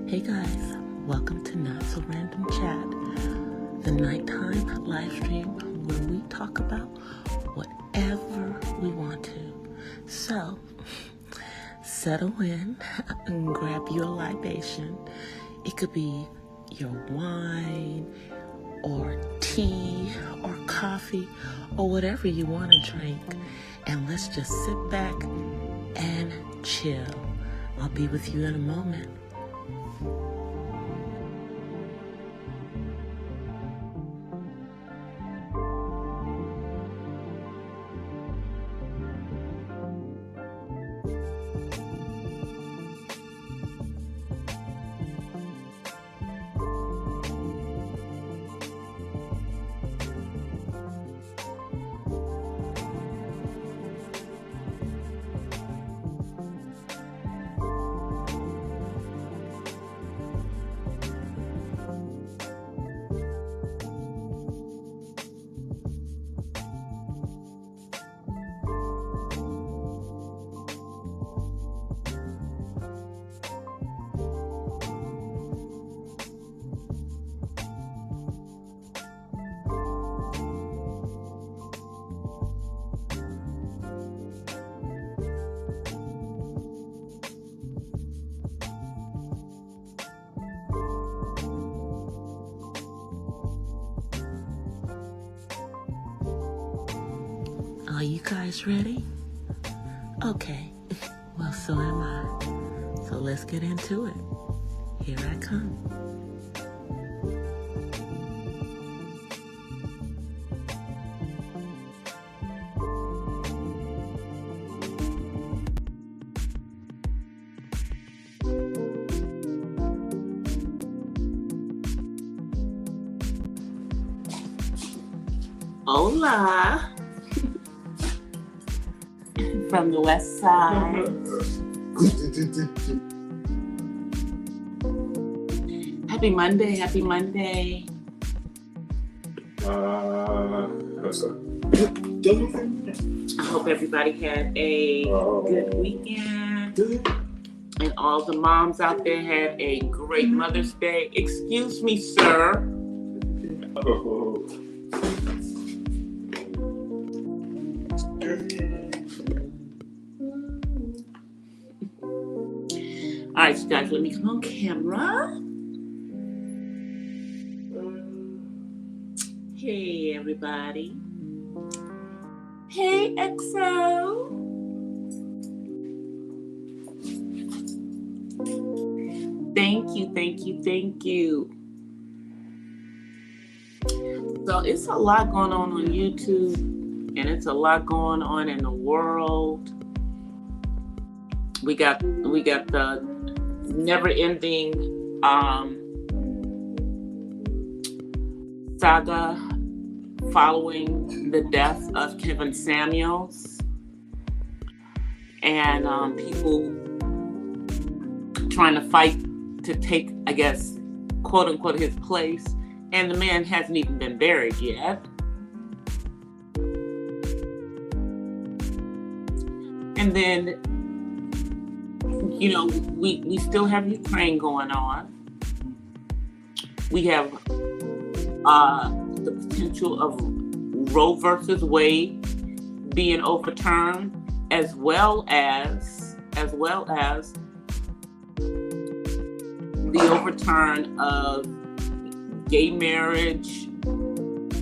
Hey guys, welcome to Not So Random Chat, the nighttime live stream where we talk about whatever we want to. So, settle in and grab your libation. It could be your wine or tea or coffee or whatever you want to drink. And let's just sit back and chill. I'll be with you in a moment. Are you guys ready? Okay, well, so am I. So let's get into it. Here I come. Hola. From the west side. Happy Monday, happy Monday. I hope everybody had a good weekend. And all the moms out there had a great Mother's Day. Excuse me, sir. All right, you guys, let me come on camera. Hey, everybody. Hey, EXO. Thank you, thank you, thank you. So it's a lot going on YouTube, and it's a lot going on in the world. We got the never-ending saga following the death of Kevin Samuels, and people trying to fight to take, I guess, quote unquote, his place, and the man hasn't even been buried yet. And then, you know, we still have Ukraine going on. We have the potential of Roe versus Wade being overturned, as well as the overturn of gay marriage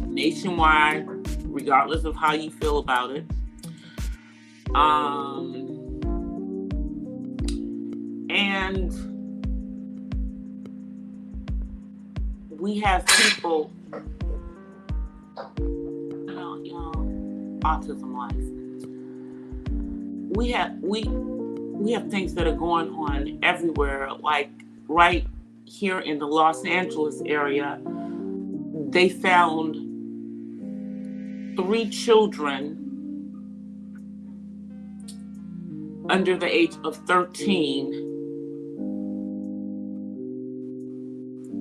nationwide, regardless of how you feel about it. And we have people, autism life. We have things that are going on everywhere, like right here in the Los Angeles area. They found 3 children under the age of 13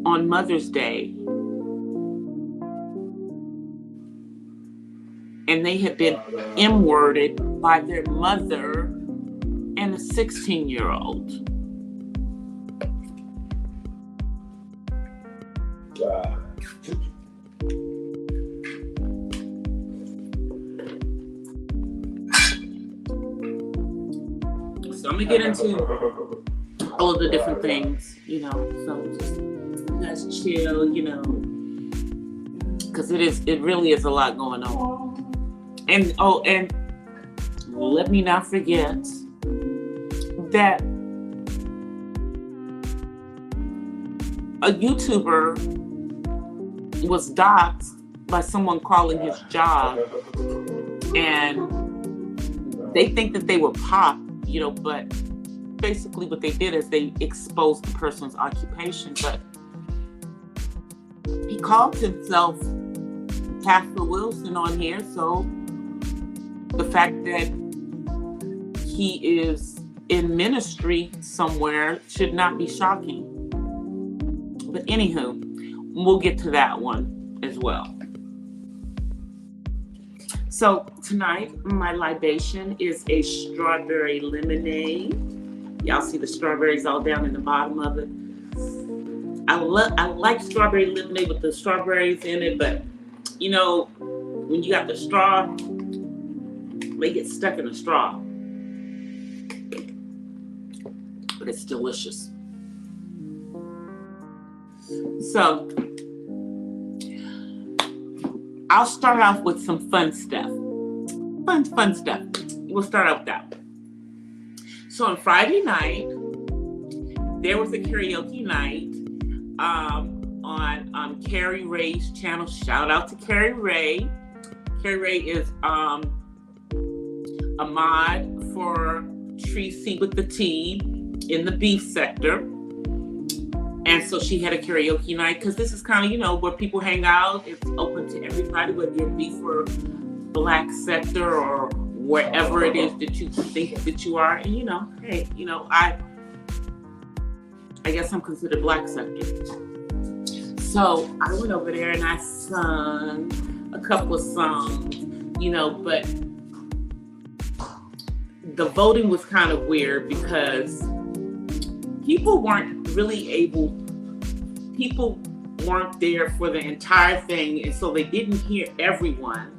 on Mother's Day. And they had been M-worded by their mother and a 16-year-old. So I'm gonna get into all of the different things, so just you guys chill, because it really is a lot going on. And let me not forget that a YouTuber was doxxed by someone calling his job, and they think that they were pop, but basically what they did is they exposed the person's occupation. But he called himself Pastor Wilson on here, so the fact that he is in ministry somewhere should not be shocking. But anywho, we'll get to that one as well. So tonight, my libation is a strawberry lemonade. Y'all see the strawberries all down in the bottom of it. I like strawberry lemonade with the strawberries in it, but when you got the straw, they get stuck in the straw. But it's delicious. So I'll start off with some fun stuff. Fun stuff. We'll start out with that. So on Friday night, there was a karaoke night on Carrie Ray's channel. Shout out to Carrie Ray. Carrie Ray is a mod for Tracy with the T in the beef sector. And so she had a karaoke night, because this is kind of, where people hang out. It's open to everybody, whether you're beef or black sector or wherever it is that you think that you are. And, hey, I guess I'm considered black sector. So I went over there and I sung a couple of songs, but the voting was kind of weird because people weren't there for the entire thing, and so they didn't hear everyone.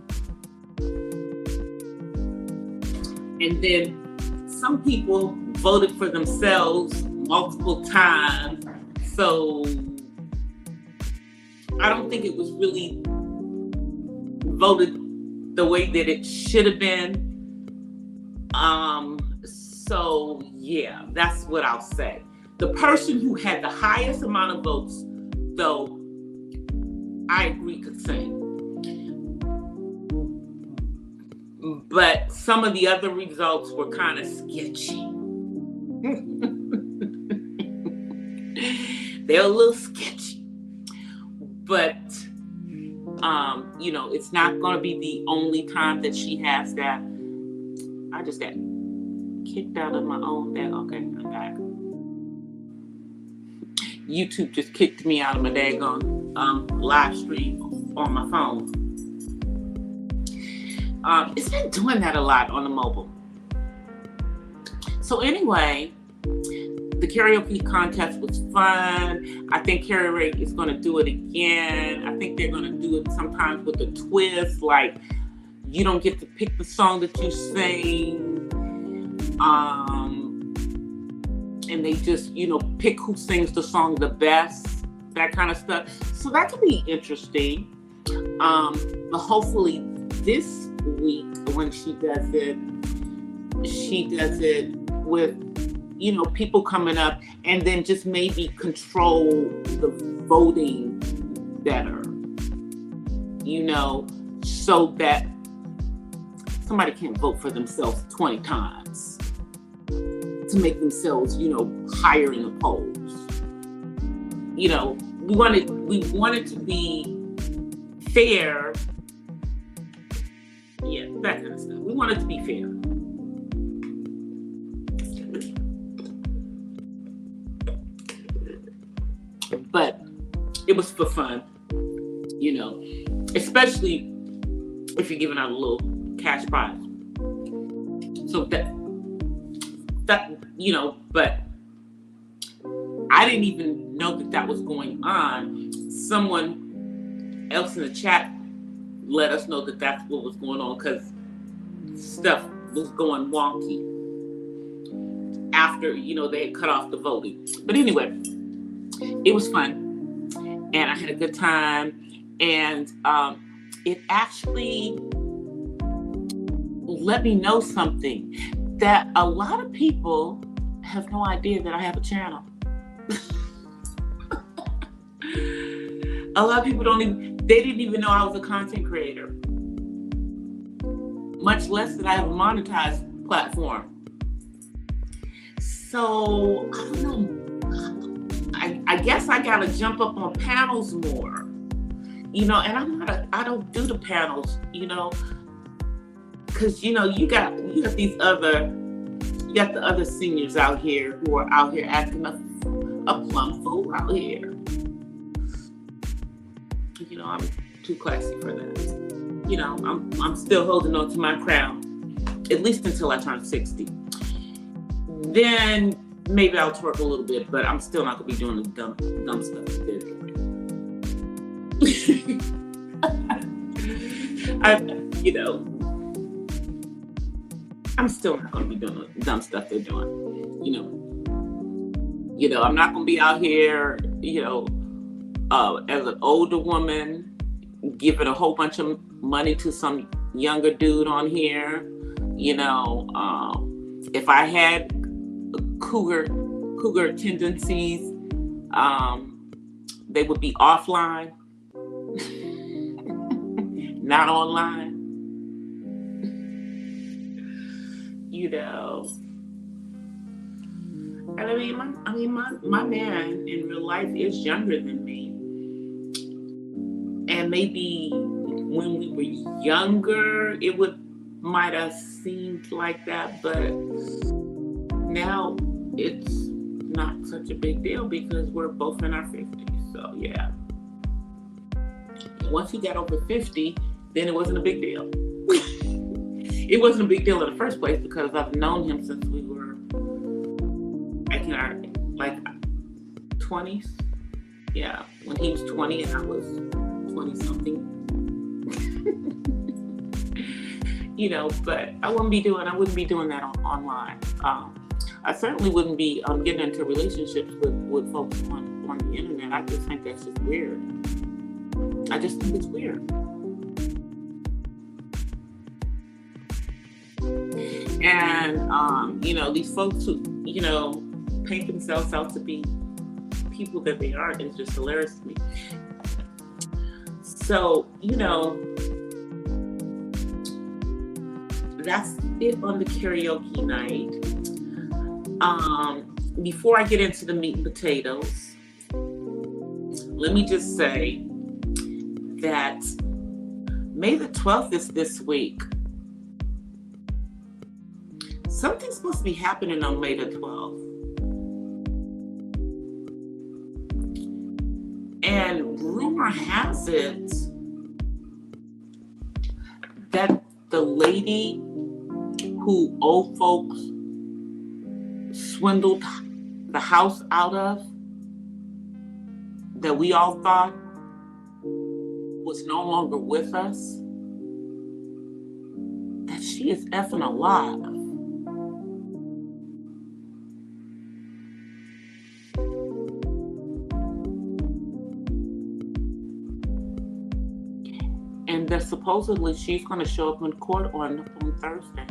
And then some people voted for themselves multiple times, so I don't think it was really voted the way that it should have been. So yeah, that's what I'll say. The person who had the highest amount of votes, though, I agree, could sing. But some of the other results were kind of sketchy. They're a little sketchy. But, it's not going to be the only time that she has that. I just got kicked out of my own day. Okay, I'm back. YouTube just kicked me out of my daggone live stream on my phone. It's been doing that a lot on the mobile. So anyway, the karaoke contest was fun. I think Carrie Ray is going to do it again. I think they're going to do it sometimes with a twist, like you don't get to pick the song that you sing. And they just, pick who sings the song the best, that kind of stuff. So that could be interesting. But hopefully this week when she does it with, people coming up, and then just maybe control the voting better, so that somebody can't vote for themselves 20 times to make themselves, higher in the polls. We want it to be fair. Yeah, that kind of stuff. We want it to be fair. But it was for fun, especially if you're giving out a little cash prize. So that, but I didn't even know that was going on. Someone else in the chat let us know that that's what was going on, because stuff was going wonky. after, they had cut off the voting. But anyway, it was fun, and I had a good time, and it actually let me know something, that a lot of people have no idea that I have a channel. A lot of people they didn't even know I was a content creator, much less that I have a monetized platform. So, I don't know. I guess I gotta jump up on panels more, and I don't do the panels, because you got the other seniors out here who are out here acting a plum fool out here. I'm too classy for that. I'm still holding on to my crown, at least until I turn 60. Then maybe I'll twerk a little bit, but I'm still not gonna be doing the dumb stuff that they're doing. I'm still not gonna be doing the dumb stuff they're doing. I'm not gonna be out here, as an older woman, giving a whole bunch of money to some younger dude on here. If I had cougar tendencies, they would be offline, not online. And my man in real life is younger than me. And maybe when we were younger, it might have seemed like that, but now it's not such a big deal because we're both in our 50s. So yeah. Once he got over 50, then it wasn't a big deal. It wasn't a big deal in the first place because I've known him since we were in our 20s. Yeah, when he was 20 and I was 20 something. But I wouldn't be doing that online. I certainly wouldn't be getting into relationships with folks on the internet. I just think that's just weird. I just think it's weird. And these folks who paint themselves out to be people that they aren't, is just hilarious to me. So that's it on the karaoke night. Before I get into the meat and potatoes, let me just say that May the 12th is this week. Something's supposed to be happening on May the 12th. And rumor has it that the lady who old folks swindled the house out of, that we all thought was no longer with us, that she is effing alive. And that supposedly she's going to show up in court on Thursday,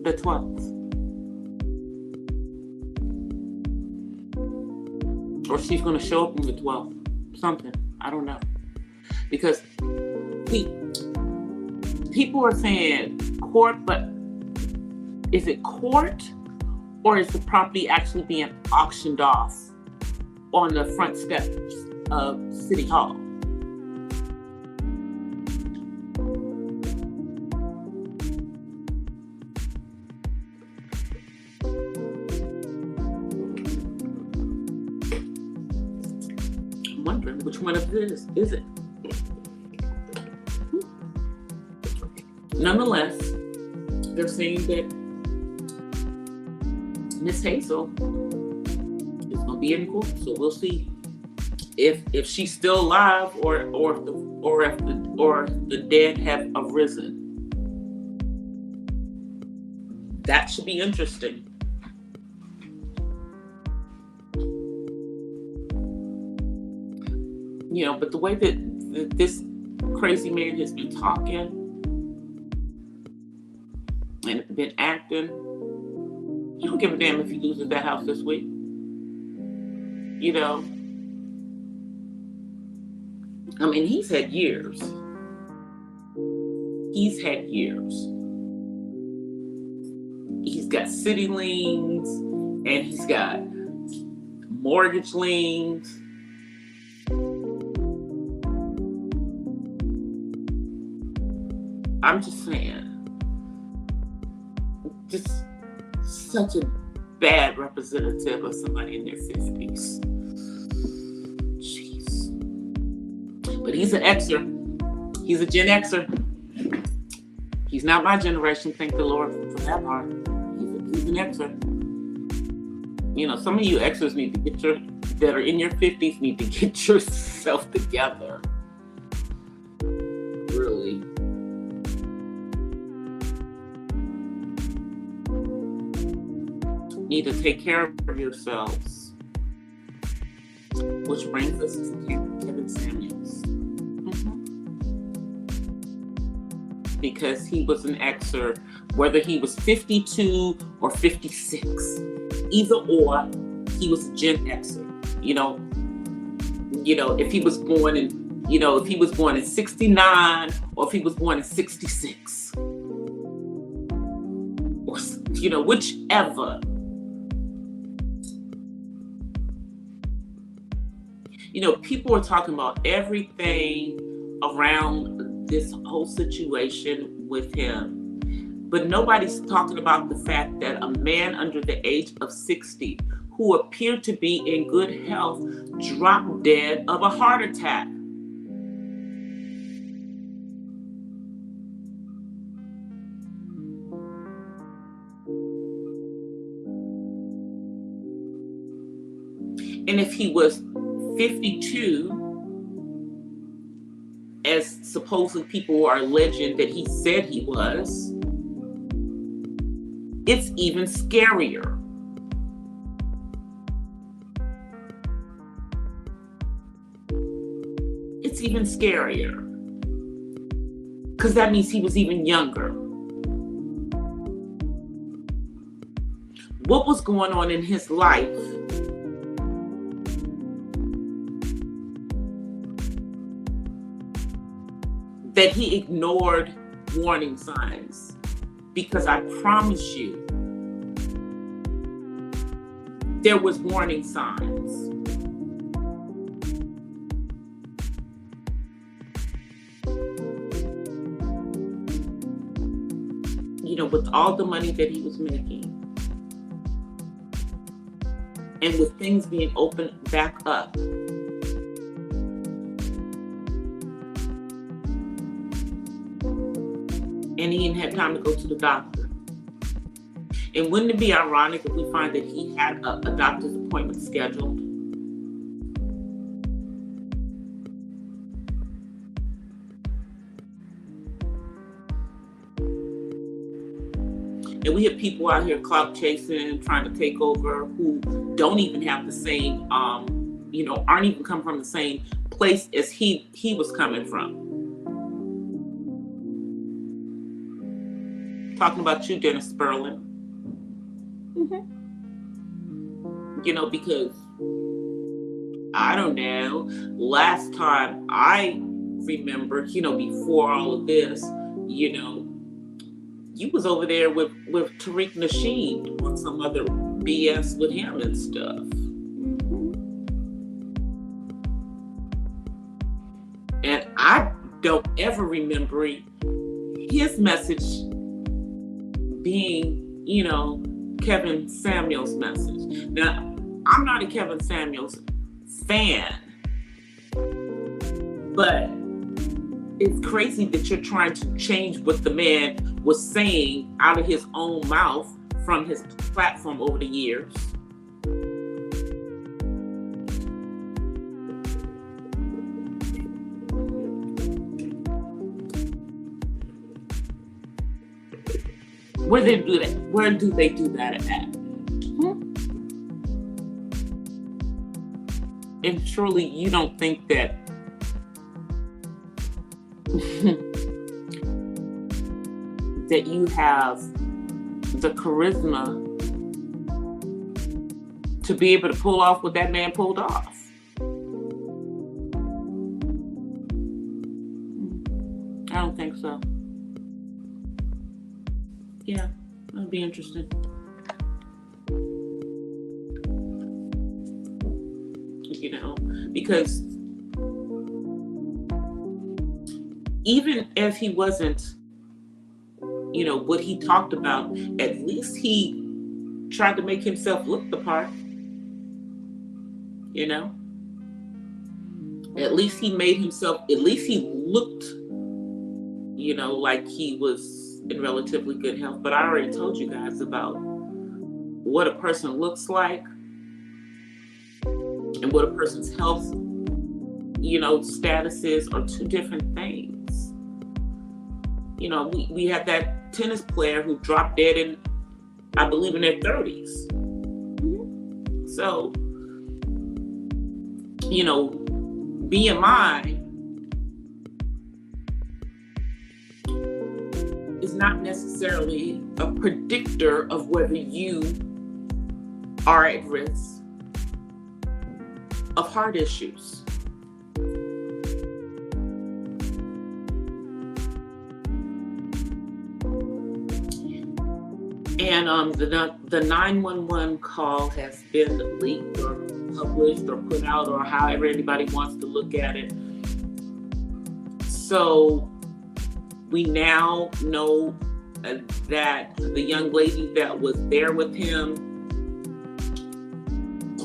the 12th. Or she's going to show up on the 12th. Something. I don't know. Because people are saying court, but is it court or is the property actually being auctioned off on the front steps of City Hall? I'm wondering which one of this is it? Nonetheless, they're saying that Miss Hazel is going to be in court, so we'll see if she's still alive or if the dead have arisen. That should be interesting. But the way that this crazy man has been talking and been acting, you don't give a damn if he loses that house this week. I mean, he's had years. He's got city liens and he's got mortgage liens. I'm just saying, just such a bad representative of somebody in their 50s. Jeez. But he's an Xer. He's a Gen Xer. He's not my generation, thank the Lord for that part. He's an Xer. Some of you Xers need to that are in your 50s need to get yourself together. Really. Need to take care of yourselves. Which brings us to Kevin Samuels. Because he was an Xer, whether he was 52 or 56. Either or, he was a Gen Xer. If he was born in, if he was born in 69 or if he was born in 66. Or, whichever. People are talking about everything around this whole situation with him, but nobody's talking about the fact that a man under the age of 60 who appeared to be in good health dropped dead of a heart attack. And if he was 52, as supposedly people are alleging that he said he was, it's even scarier. It's even scarier. Because that means he was even younger. What was going on in his life that he ignored warning signs? Because I promise you, there was warning signs. With all the money that he was making, and with things being opened back up, and he didn't have time to go to the doctor. And wouldn't it be ironic if we find that he had a doctor's appointment scheduled? And we have people out here clout chasing, trying to take over, who don't even have the same, aren't even come from the same place as he was coming from. Talking about you, Dennis Sperling. Because I don't know, last time I remember, before all of this, you was over there with Tariq Nasheed on some other BS with him and stuff. And I don't ever remember his message being, Kevin Samuels' message. Now, I'm not a Kevin Samuels fan, but it's crazy that you're trying to change what the man was saying out of his own mouth from his platform over the years. Where they do that? Where do they do that at? And surely you don't think that that you have the charisma to be able to pull off what that man pulled off. I don't think so. Yeah, that'll be interesting. You know, because even if he wasn't, you know, what he talked about, at least he tried to make himself look the part. You know, at least he made himself, at least he looked, you know, like he was in relatively good health. But I already told you guys about what a person looks like and what a person's health, you know, status is are two different things. You know, we had that tennis player who dropped dead in, I believe, in their 30s. So, you know, BMI is not necessarily a predictor of whether you are at risk of heart issues. And the 911 call has been leaked or published or put out, or however anybody wants to look at it. So we now know that the young lady that was there with him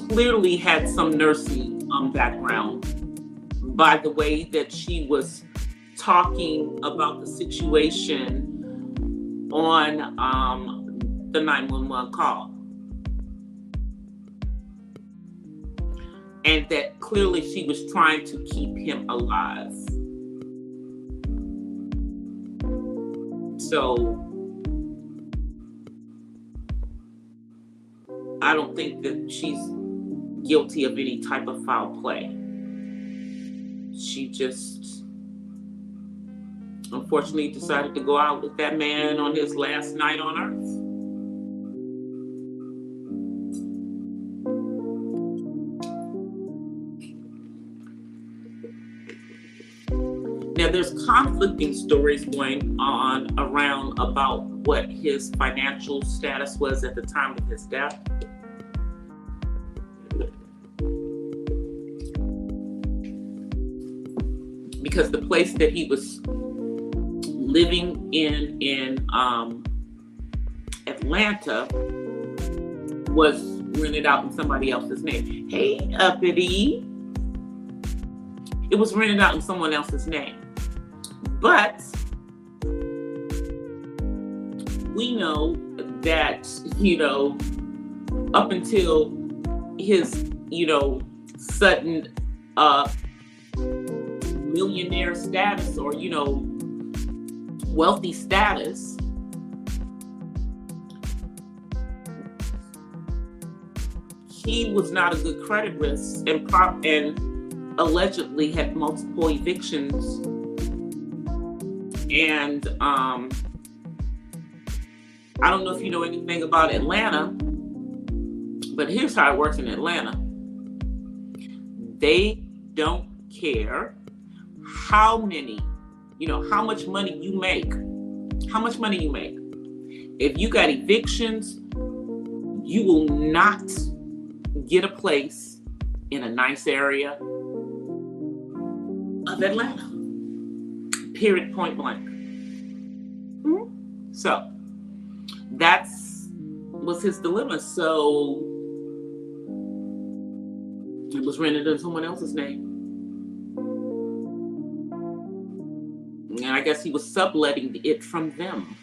clearly had some nursing background by the way that she was talking about the situation on the 911 call. And that clearly she was trying to keep him alive. So I don't think that she's guilty of any type of foul play. She just unfortunately decided to go out with that man on his last night on earth. Now, there's conflicting stories going on around about what his financial status was at the time of his death. Because the place that he was living in Atlanta was rented out in somebody else's name. Hey, uppity. It was rented out in someone else's name. But we know that, you know, up until his, you know, sudden millionaire status or, you know, wealthy status, he was not a good credit risk and allegedly had multiple evictions. And I don't know if you know anything about Atlanta, but here's how it works in Atlanta. They don't care how many, you know, how much money you make. How much money you make. If you got evictions, you will not get a place in a nice area of Atlanta. Period, point blank. So was his dilemma. So it was rented in someone else's name. And I guess he was subletting it from them.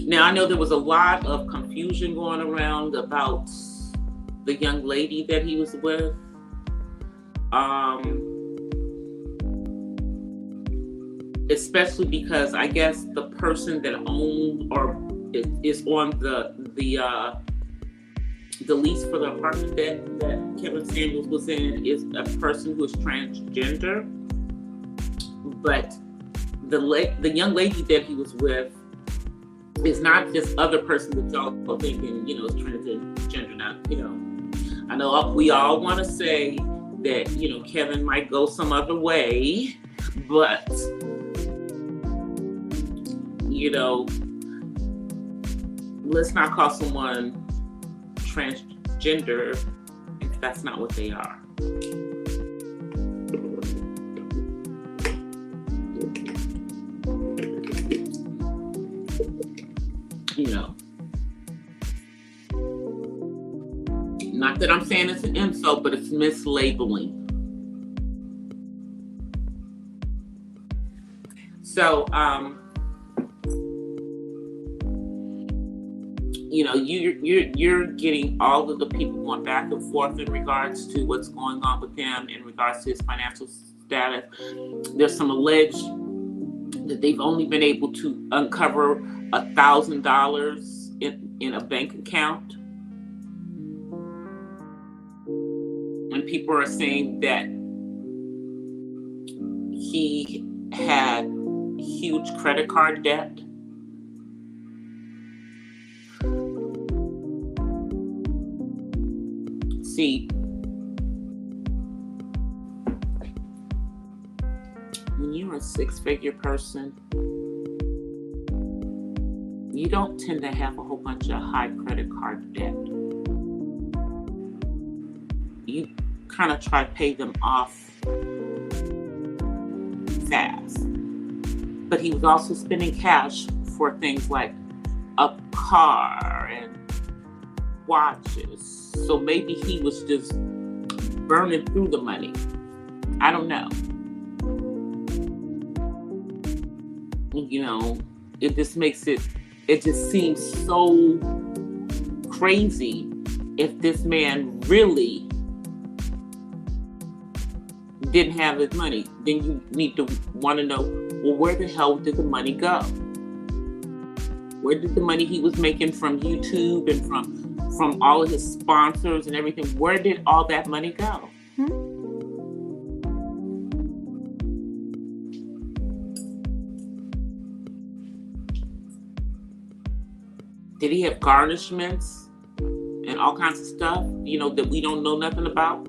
Now, I know there was a lot of confusion going around about the young lady that he was with. especially because I guess the person that owned or is on the lease for the apartment that Kevin Samuels was in is a person who is transgender. But the young lady that he was with is not this other person that y'all are thinking, is transgender now. I know we all want to say that, Kevin might go some other way, but, let's not call someone transgender if that's not what they are. Not that I'm saying it's an insult, but it's mislabeling. So, you're getting all of the people going back and forth in regards to what's going on with him, in regards to his financial status. There's some alleged that they've only been able to uncover $1,000 in a bank account. And people are saying that he had huge credit card debt. See, when you're a six-figure person, you don't tend to have a whole bunch of high credit card debt. You kind of try to pay them off fast. But he was also spending cash for things like a car and watches. So maybe he was just burning through the money. I don't know. It just seems so crazy if this man really didn't have his money. Then you need to want to know, well, where the hell did the money go? Where did the money he was making from YouTube and from all of his sponsors and everything, where did all that money go? Did he have garnishments and all kinds of stuff, that we don't know nothing about?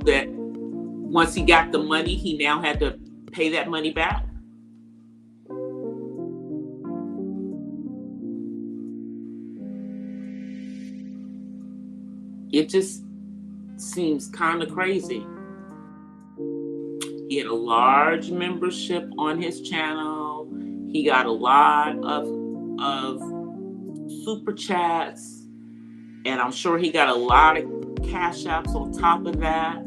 That once he got the money, he now had to pay that money back? It just seems kind of crazy. He had a large membership on his channel. He got a lot of super chats, and I'm sure he got a lot of cash apps on top of that.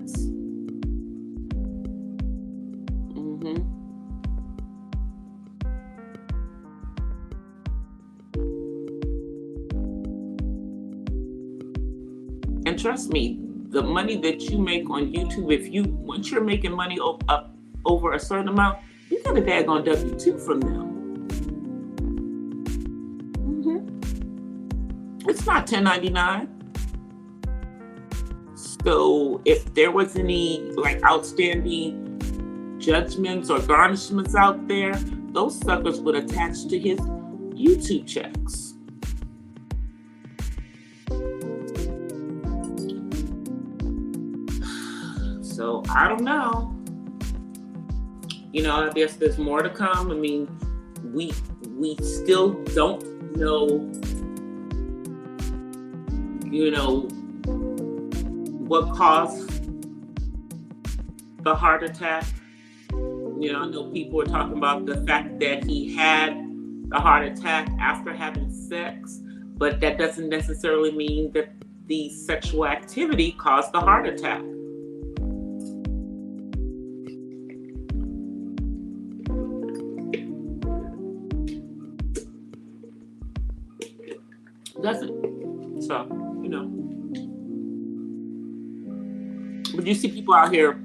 And trust me, the money that you make on YouTube, once you're making money up over a certain amount, you got a daggone W-2 from them. It's not 1099. So if there was any outstanding judgments or garnishments out there, those suckers would attach to his YouTube checks. So I don't know. I guess there's more to come. I mean, we still don't know, what caused the heart attack. I know people are talking about the fact that he had the heart attack after having sex, but that doesn't necessarily mean that the sexual activity caused the heart attack. Doesn't. So, but you see people out here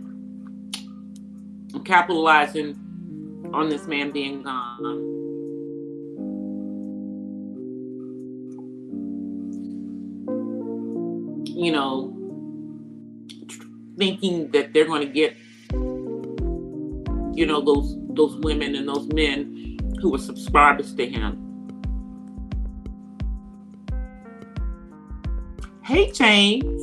capitalizing on this man being gone. You know, thinking that they're going to get, you know, those women and those men who were subscribers to him. Hey, James.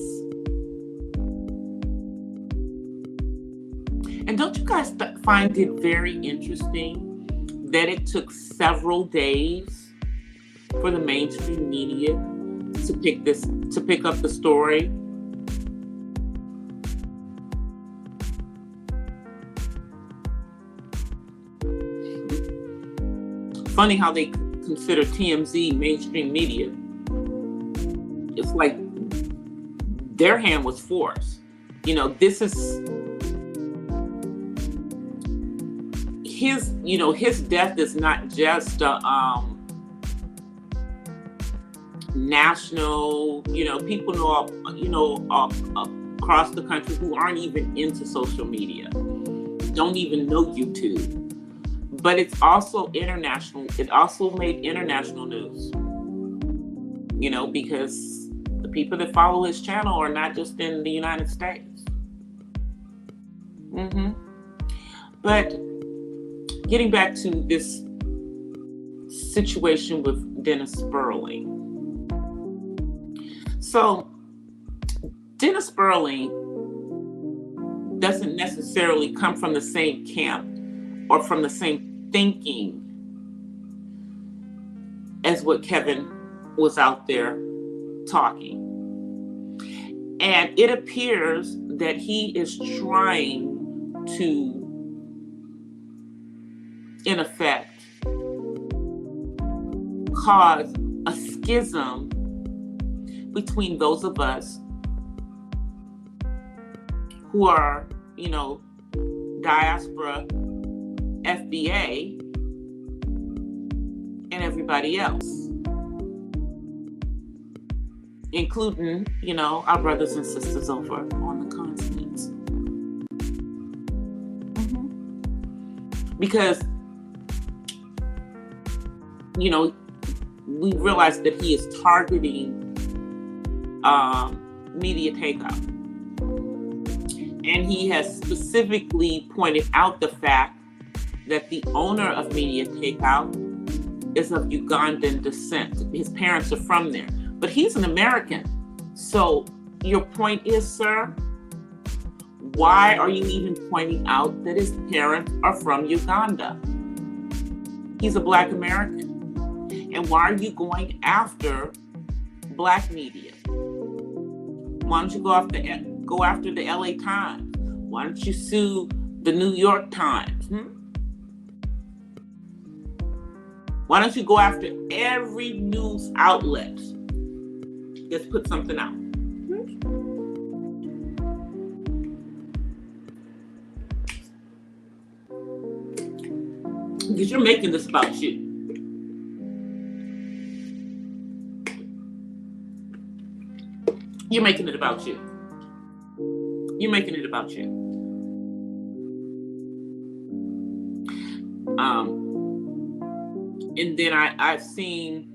And don't you guys find it very interesting that it took several days for the mainstream media to pick up the story? Funny how they consider TMZ mainstream media. It's like their hand was forced. You know, this is his death is not just a national, people know across the country who aren't even into social media, don't even know YouTube. But it's also international. It also made international news, because the people that follow his channel are not just in the United States. But getting back to this situation with Dennis Sperling. So Dennis Sperling doesn't necessarily come from the same camp or from the same thinking as what Kevin was out there talking. And it appears that he is trying to, in effect, cause a schism between those of us who are, diaspora, FBA, and everybody else, including, our brothers and sisters over on the continent. Because, we realize that he is targeting media takeout. And he has specifically pointed out the fact that the owner of Media Takeout is of Ugandan descent. His parents are from there, but he's an American. So your point is, sir, why are you even pointing out that his parents are from Uganda? He's a Black American. And why are you going after Black media? Why don't you go after the LA Times? Why don't you sue the New York Times? Why don't you go after every news outlet that's put something out? Because you're making this about you. You're making it about you. You're making it about you. And then I've seen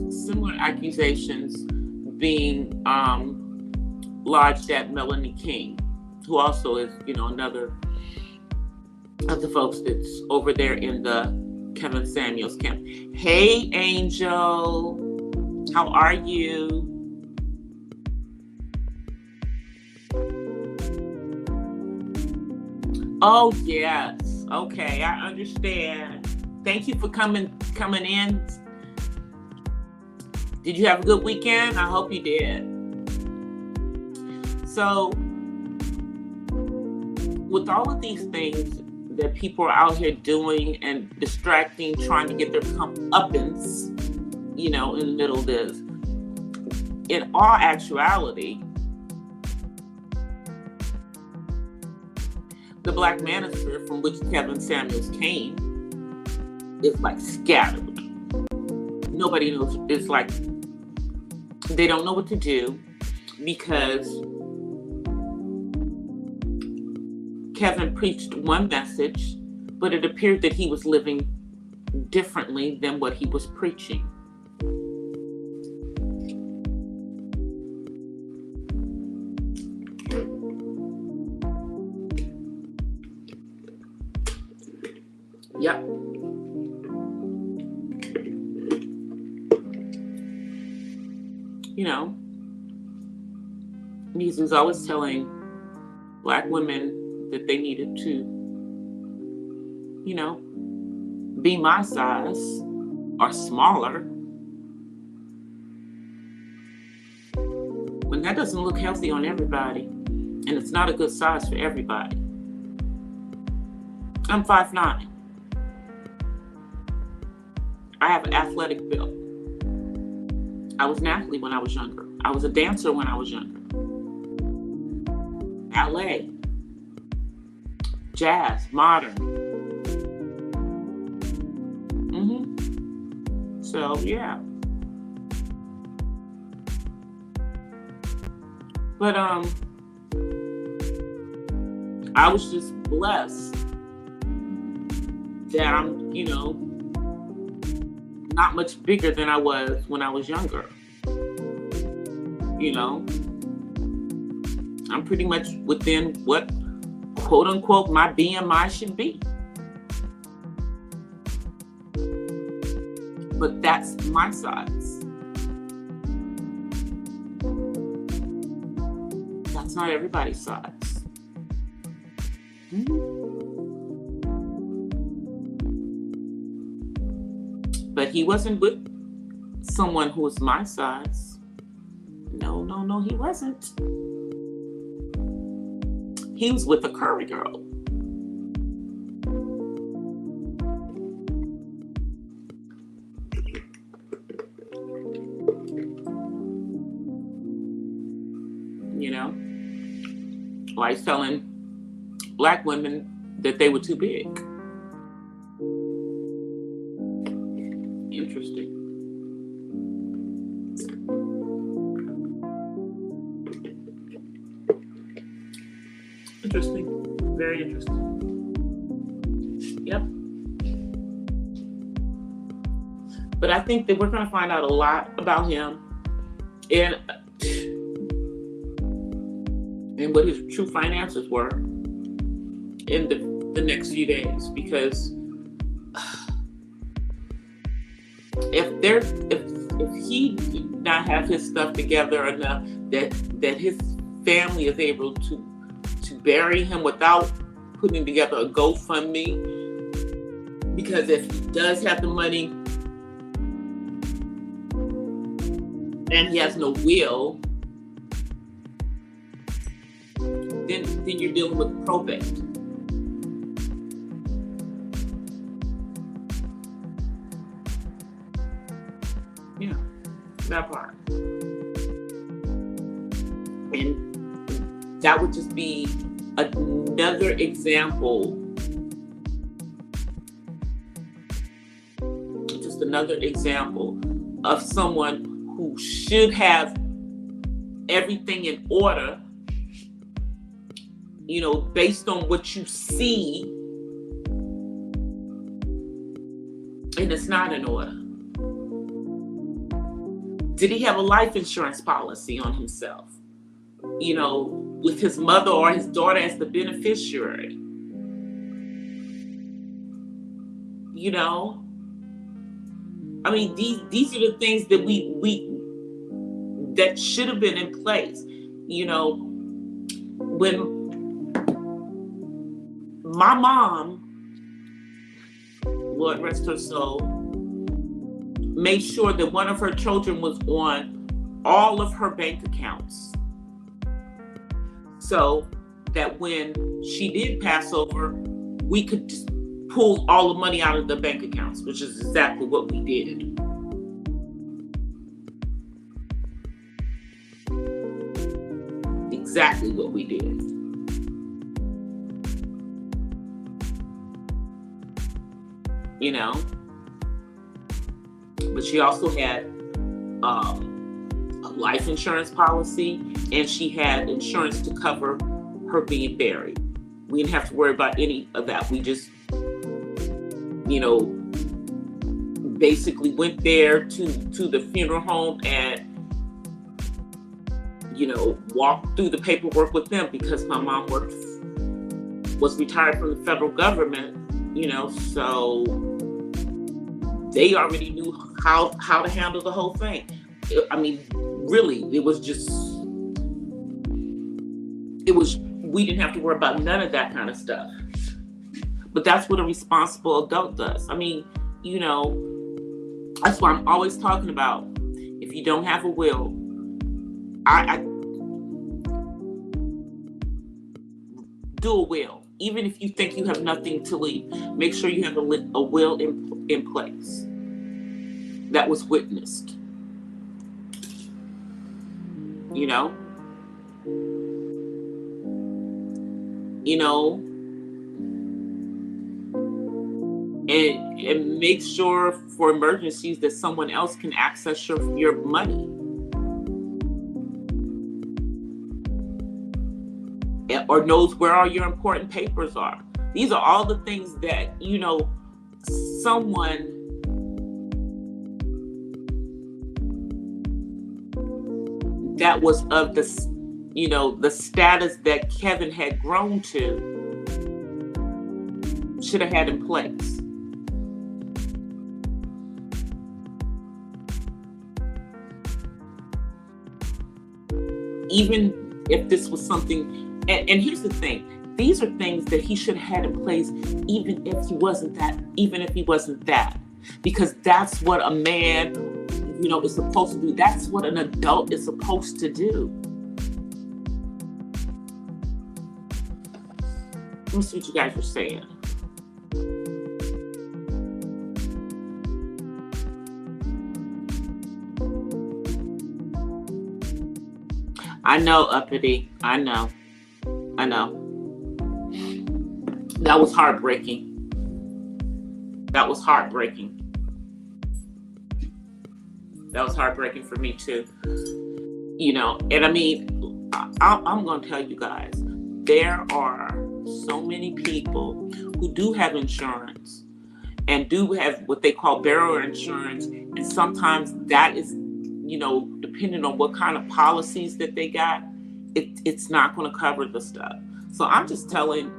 similar accusations being lodged at Melanie King, who also is, another of the folks that's over there in the Kevin Samuels camp. Hey, Angel. How are you? Oh, yes. Okay, I understand. Thank you for coming in. Did you have a good weekend? I hope you did. So, with all of these things that people are out here doing and distracting, trying to get their comeuppance, in the middle of this, in all actuality, the Black manosphere from which Kevin Samuels came is like scattered. Nobody knows. It's like they don't know what to do because Kevin preached one message, but it appeared that he was living differently than what he was preaching. Yep. You know, he was always telling Black women that they needed to, you know, be my size or smaller. When that doesn't look healthy on everybody, and it's not a good size for everybody. I'm 5'9". I have an athletic build. I was an athlete when I was younger. I was a dancer when I was younger. Ballet, jazz, modern. So, yeah. But I was just blessed that I'm, you know, not much bigger than I was when I was younger. You know, I'm pretty much within what, quote unquote, my BMI should be. But that's my size. That's not everybody's size. But he wasn't with someone who was my size. No, he wasn't. He was with a curvy girl. You know? Like telling Black women that they were too big. Interesting. Interesting. Very interesting. Yep. But I think that we're going to find out a lot about him and what his true finances were in the next few days, because if he did not have his stuff together enough that his family is able to bury him without putting together a GoFundMe, because if he does have the money and he has no will, then you're dealing with probate. Yeah, that part. And that would just be another example, of someone who should have everything in order, you know, based on what you see, and it's not in order. Did he have a life insurance policy on himself? You know, with his mother or his daughter as the beneficiary? You know? I mean, these are the things that that should have been in place. You know, when my mom, Lord rest her soul, made sure that one of her children was on all of her bank accounts, so that when she did pass over, we could just pull all the money out of the bank accounts, which is exactly what we did. Exactly what we did. You know? But she also had a life insurance policy, and she had insurance to cover her being buried. We didn't have to worry about any of that. We just, you know, basically went there to the funeral home and, you know, walked through the paperwork with them, because my mom was retired from the federal government, you know, so they already knew how to handle the whole thing. I mean, really, we didn't have to worry about none of that kind of stuff. But that's what a responsible adult does. I mean, you know, that's why I'm always talking about, if you don't have a will, I do a will. Even if you think you have nothing to leave, make sure you have a will in place that was witnessed. You know, and make sure for emergencies that someone else can access your money. Or knows where all your important papers are. These are all the things that, you know, someone that was of the, you know, the status that Kevin had grown to should have had in place. Even if this was something, and here's the thing, these are things that he should have had in place even if he wasn't that, because that's what a man, you know, is supposed to do. That's what an adult is supposed to do. Let me see what you guys are saying. I know, Uppity. I know. That was heartbreaking. That was heartbreaking for me too. You know, and I mean, I'm going to tell you guys, there are so many people who do have insurance and do have what they call bearer insurance. And sometimes that is, you know, depending on what kind of policies that they got, it's not going to cover the stuff. So I'm just telling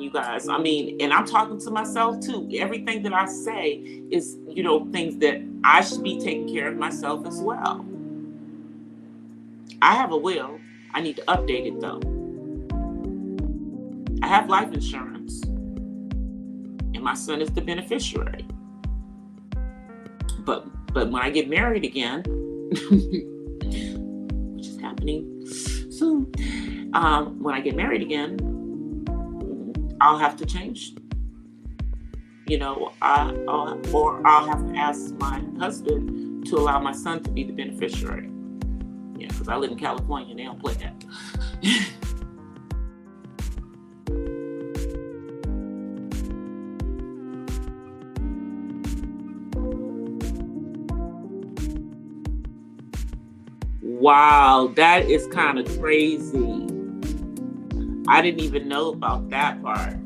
you guys, I mean, and I'm talking to myself too. Everything that I say is, you know, things that I should be taking care of myself as well. I have a will. I need to update it though. I have life insurance and my son is the beneficiary. But when I get married again, which is happening soon, when I get married again, I'll have to change. You know, I'll have to ask my husband to allow my son to be the beneficiary. Yeah, because I live in California and they don't play that. Wow, that is kind of crazy. I didn't even know about that part.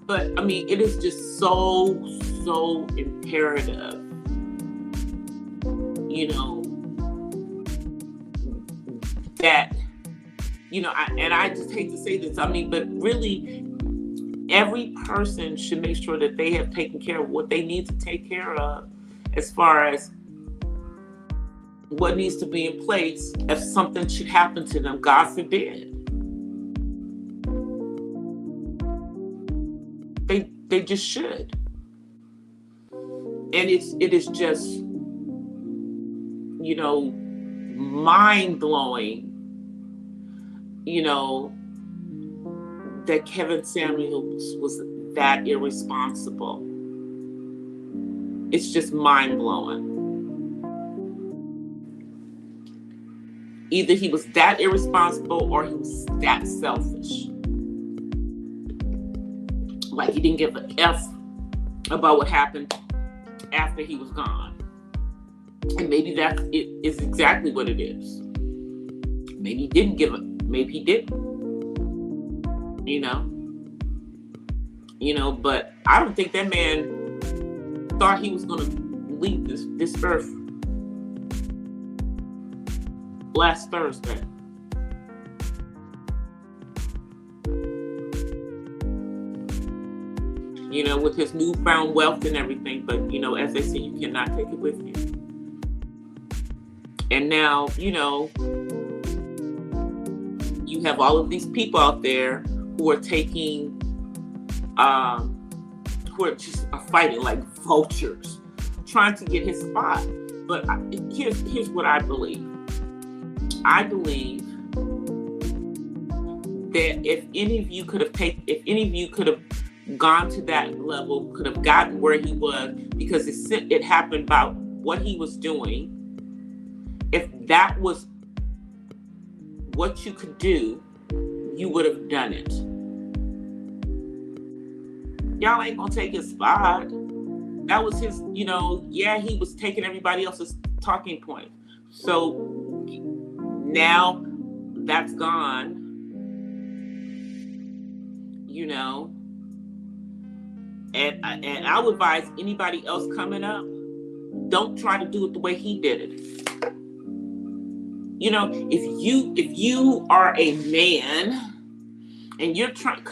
But I mean, it is just so imperative, you know, that, you know, I just hate to say this, I mean, but really, every person should make sure that they have taken care of what they need to take care of as far as what needs to be in place if something should happen to them, God forbid. They just should. And it is just, you know, mind-blowing, you know, that Kevin Samuels was that irresponsible. It's just mind-blowing. Either he was that irresponsible or he was that selfish. Like he didn't give an F about what happened after he was gone. And maybe that is exactly what it is. Maybe he didn't give it. Maybe he didn't. But I don't think that man thought he was going to leave this earth last Thursday. With his newfound wealth and everything. But, as they say, you cannot take it with you. And now, you have all of these people out there who are taking, who are just fighting like vultures, trying to get his spot. But here's what I believe. I believe that if any of you could have gone to that level, could have gotten where he was, because it happened about what he was doing. If that was what you could do, you would have done it. Y'all ain't gonna take his spot. That was his, he was taking everybody else's talking point. So now that's gone, And I would advise anybody else coming up, don't try to do it the way he did it. If you are a man and you're trying to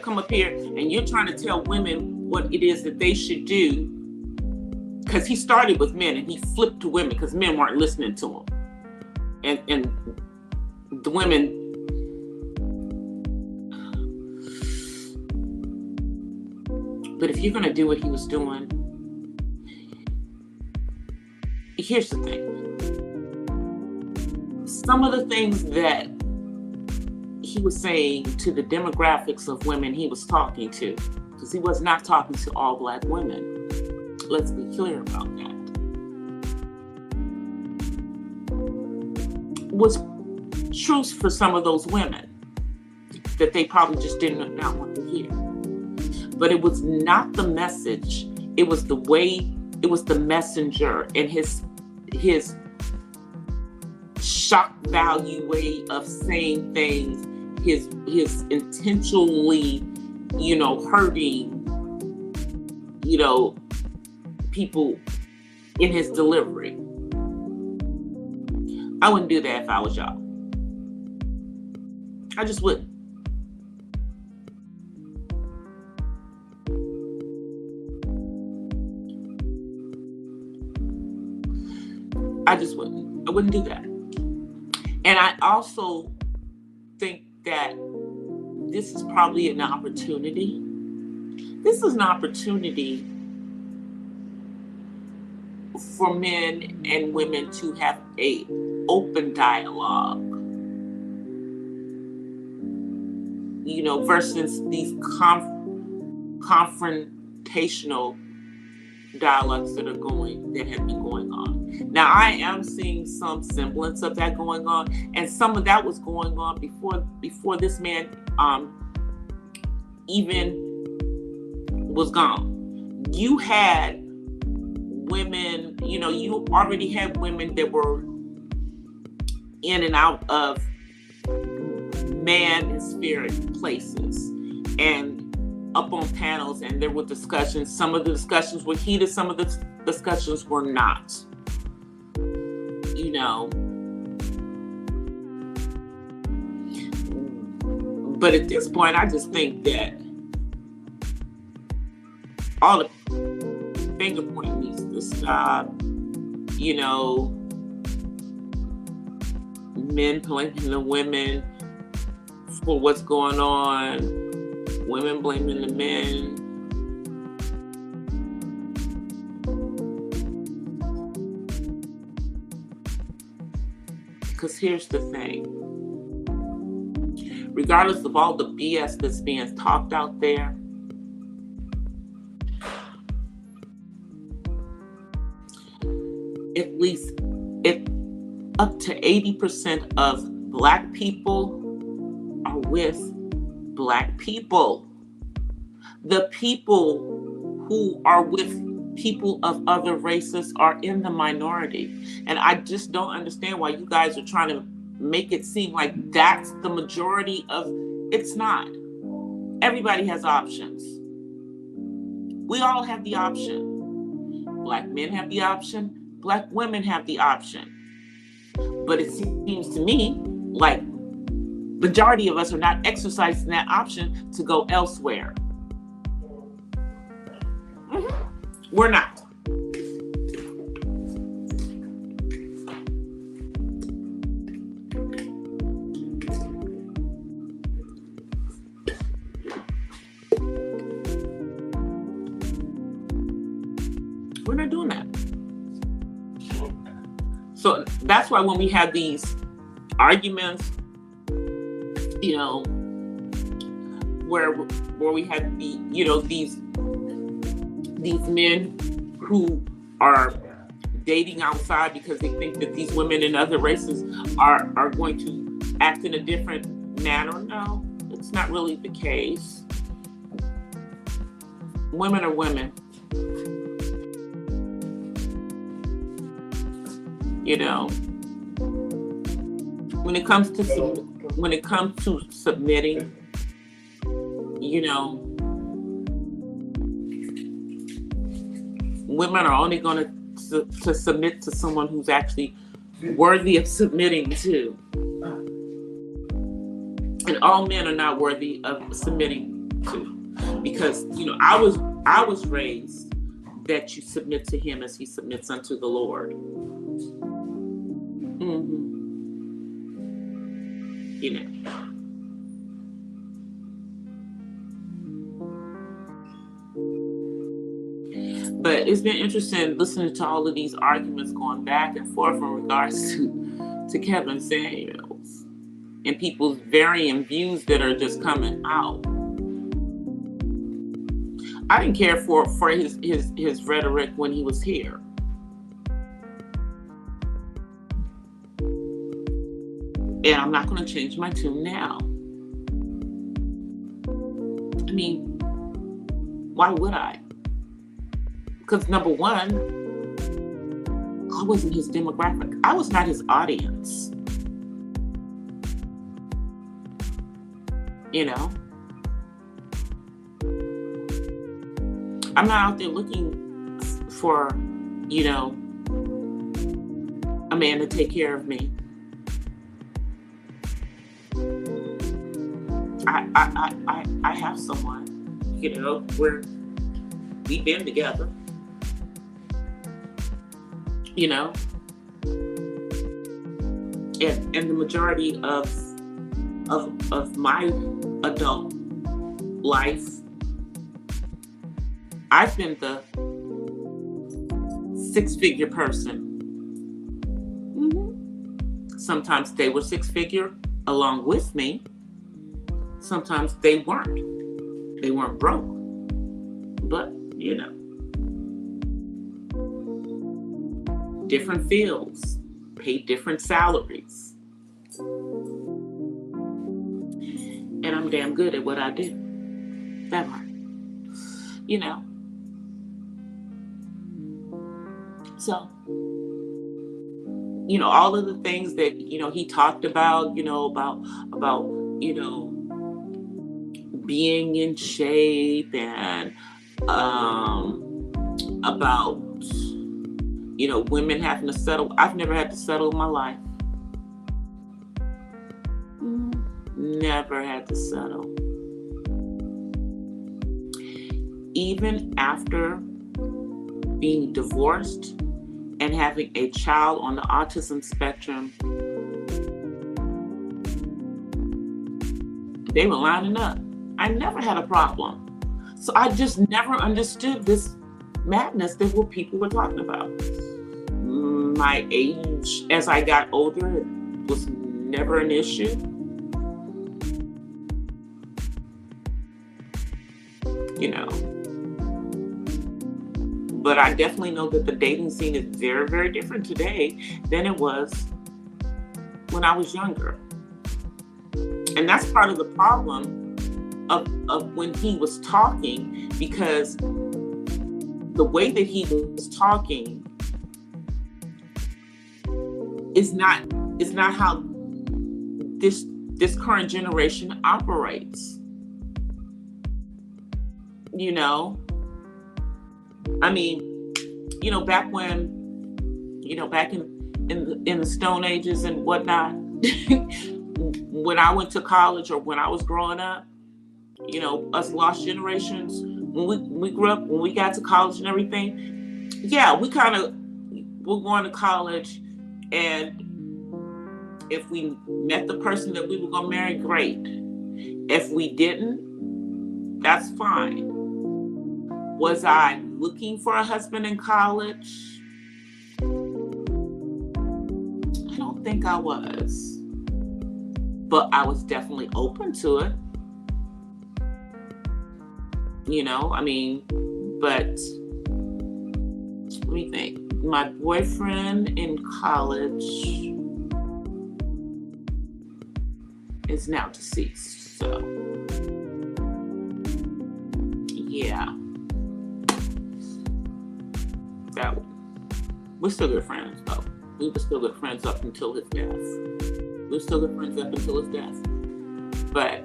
come up here and you're trying to tell women what it is that they should do, because he started with men and he flipped to women because men weren't listening to him, and the women. But if you're going to do what he was doing, here's the thing. Some of the things that he was saying to the demographics of women he was talking to, because he was not talking to all Black women. Let's be clear about that. Was truth for some of those women that they probably just did not want to hear. But it was not the message. It was the way, it was the messenger and his shock value way of saying things, his intentionally, hurting, people in his delivery. I wouldn't do that if I was y'all. I just wouldn't. I wouldn't do that. And I also think that this is probably an opportunity. This is an opportunity for men and women to have a open dialogue, versus these confrontational dialogues that have been going on. Now, I am seeing some semblance of that going on, and some of that was going on before this man even was gone. You had women, you already had women that were in and out of man and spirit places and up on panels, and there were discussions. Some of the discussions were heated, some of the discussions were not. But at this point, I just think that all the finger pointing needs to stop. Men blaming the women for what's going on, women blaming the men. Because here's the thing. Regardless of all the BS that's being talked out there, at least up to 80% of Black people are with Black people. The people who are with people of other races are in the minority. And I just don't understand why you guys are trying to make it seem like that's the majority of, it's not. Everybody has options. We all have the option. Black men have the option. Black women have the option. But it seems to me like majority of us are not exercising that option to go elsewhere. We're not. We're not doing that. So that's why when we have these arguments, you know, where we have the, you know, these men who are dating outside because they think that these women in other races are going to act in a different manner. No, it's not really the case. Women are women. You know, when it comes to submitting, you know, women are only going to submit to someone who's actually worthy of submitting to, and all men are not worthy of submitting to, because, you know, I was raised that you submit to him as he submits unto the Lord. You know, but it's been interesting listening to all of these arguments going back and forth in regards to Kevin Samuels and people's varying views that are just coming out. I didn't care for his rhetoric when he was here. And I'm not going to change my tune now. I mean, why would I? Because number one, I wasn't his demographic. I was not his audience. You know? I'm not out there looking for, you know, a man to take care of me. I have someone, you know, where we've been together, you know, and the majority of my adult life, I've been the six-figure person. Sometimes they were six-figure along with me. Sometimes they weren't. They weren't broke. But, you know, different fields, paid different salaries. And I'm damn good at what I do. That part. You know. So, you know, all of the things that, you know, he talked about, you know, about, you know, being in shape and about, you know, women having to settle. I've never had to settle in my life. Never had to settle. Even after being divorced and having a child on the autism spectrum, they were lining up. I never had a problem. So I just never understood this madness that what people were talking about. My age, as I got older, was never an issue. You know. But I definitely know that the dating scene is very, very different today than it was when I was younger. And that's part of the problem of when he was talking, because the way that he was talking is not how this current generation operates. You know, I mean, back when, back in the Stone Ages and whatnot, when I went to college or when I was growing up, us lost generations, when we grew up, when we got to college and everything, yeah, we're going to college, and if we met the person that we were going to marry, great. If we didn't, that's fine. Was I looking for a husband in college? I don't think I was. But I was definitely open to it. But let me think. My boyfriend in college is now deceased. So, yeah. We're still good friends, though. We were still good friends up until his death. But,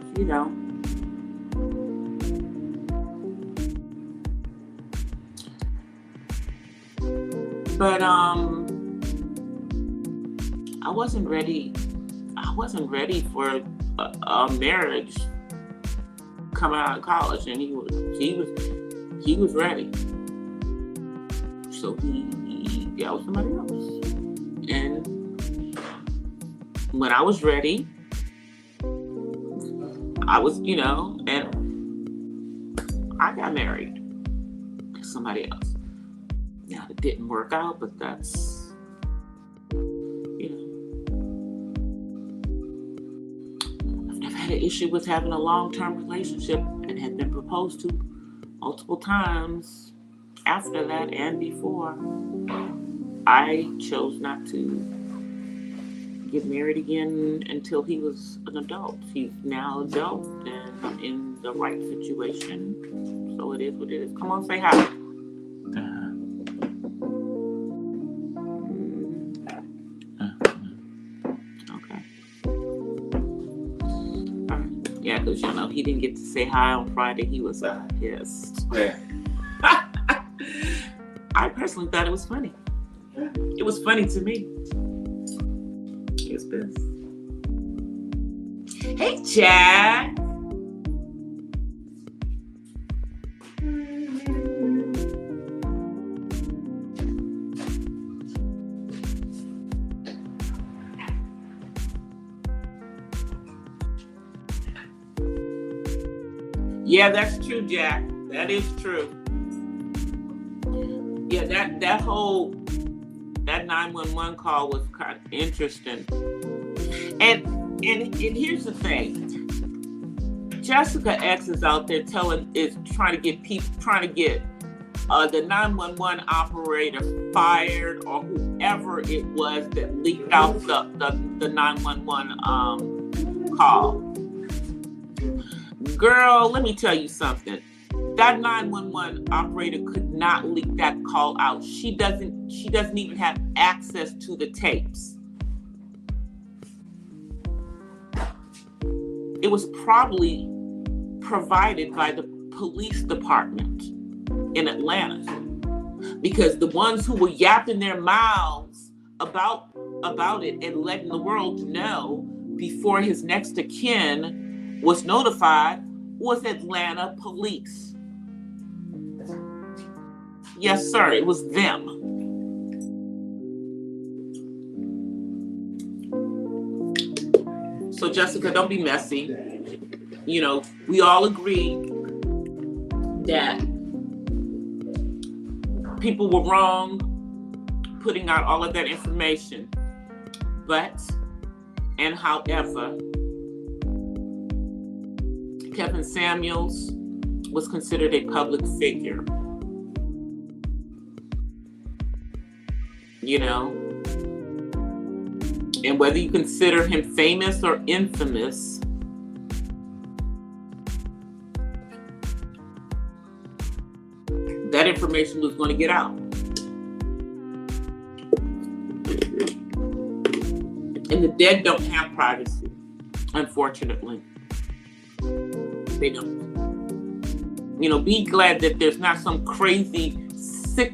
I wasn't ready for a marriage coming out of college, and he was ready. So he got with somebody else. And when I was ready, I was, and I got married to somebody else. Now, it didn't work out, but that's, I've never had an issue with having a long-term relationship and had been proposed to multiple times after that and before. I chose not to get married again until he was an adult. He's now adult and in the right situation. So it is what it is. Come on, say hi. Okay. All right. Yeah, because he didn't get to say hi on Friday. He was pissed. Yeah. I personally thought it was funny. It was funny to me. He was pissed. Hey, Jack. Yeah, that's true, Jack. That is true. Yeah, that 911 call was kind of interesting. And here's the thing. Jessica X is out there trying to get the 911 operator fired, or whoever it was that leaked out the 911 call. Girl, let me tell you something. That 911 operator could not leak that call out. She doesn't even have access to the tapes. It was probably provided by the police department in Atlanta, because the ones who were yapping their mouths about it and letting the world know before his next of kin was notified was Atlanta police. Yes, sir, it was them. So, Jessica, don't be messy. We all agree that people were wrong putting out all of that information. However, Kevin Samuels was considered a public figure. And whether you consider him famous or infamous, that information was going to get out. And the dead don't have privacy. unfortunately. They don't. Be glad that there's not some crazy, sick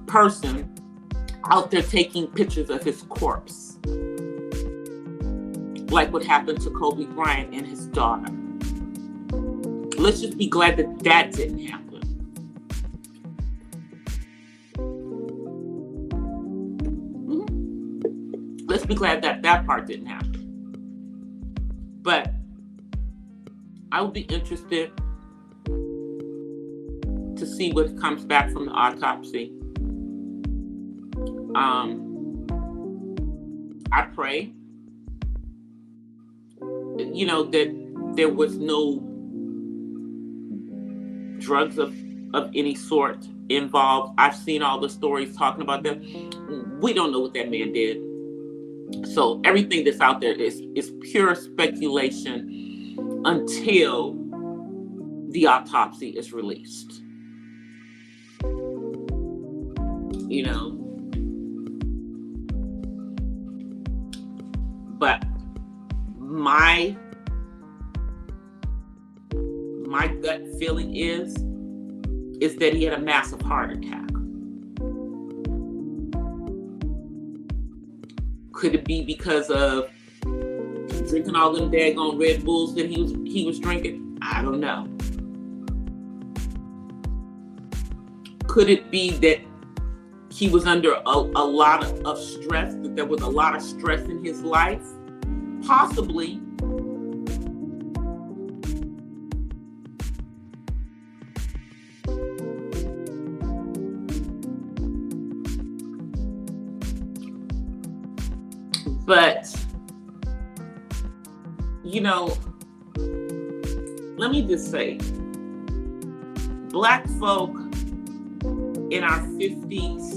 person out there taking pictures of his corpse, like what happened to Kobe Bryant and his daughter. Let's just be glad that that didn't happen. Let's be glad that that part didn't happen. But I would be interested to see what comes back from the autopsy. I pray, that there was no drugs of any sort involved. I've seen all the stories talking about them. We don't know what that man did. So everything that's out there is pure speculation until the autopsy is released. But my gut feeling is that he had a massive heart attack. Could it be because of drinking all them daggone Red Bulls that he was drinking? I don't know. Could it be that he was under a lot of stress, that there was a lot of stress in his life? Possibly. But, let me just say, Black folk in our 50s,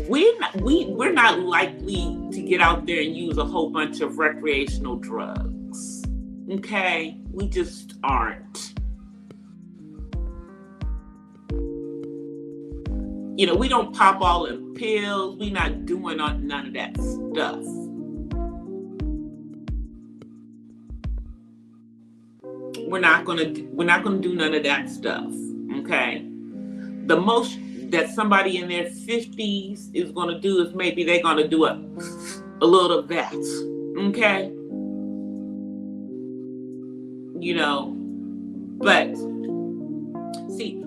we're not likely to get out there and use a whole bunch of recreational drugs. Okay? We just aren't. We don't pop all the pills. We not doing none of that stuff. We're not gonna do none of that stuff. Okay. The most that somebody in their 50s is gonna do is maybe they're gonna do a little of that. Okay. But see,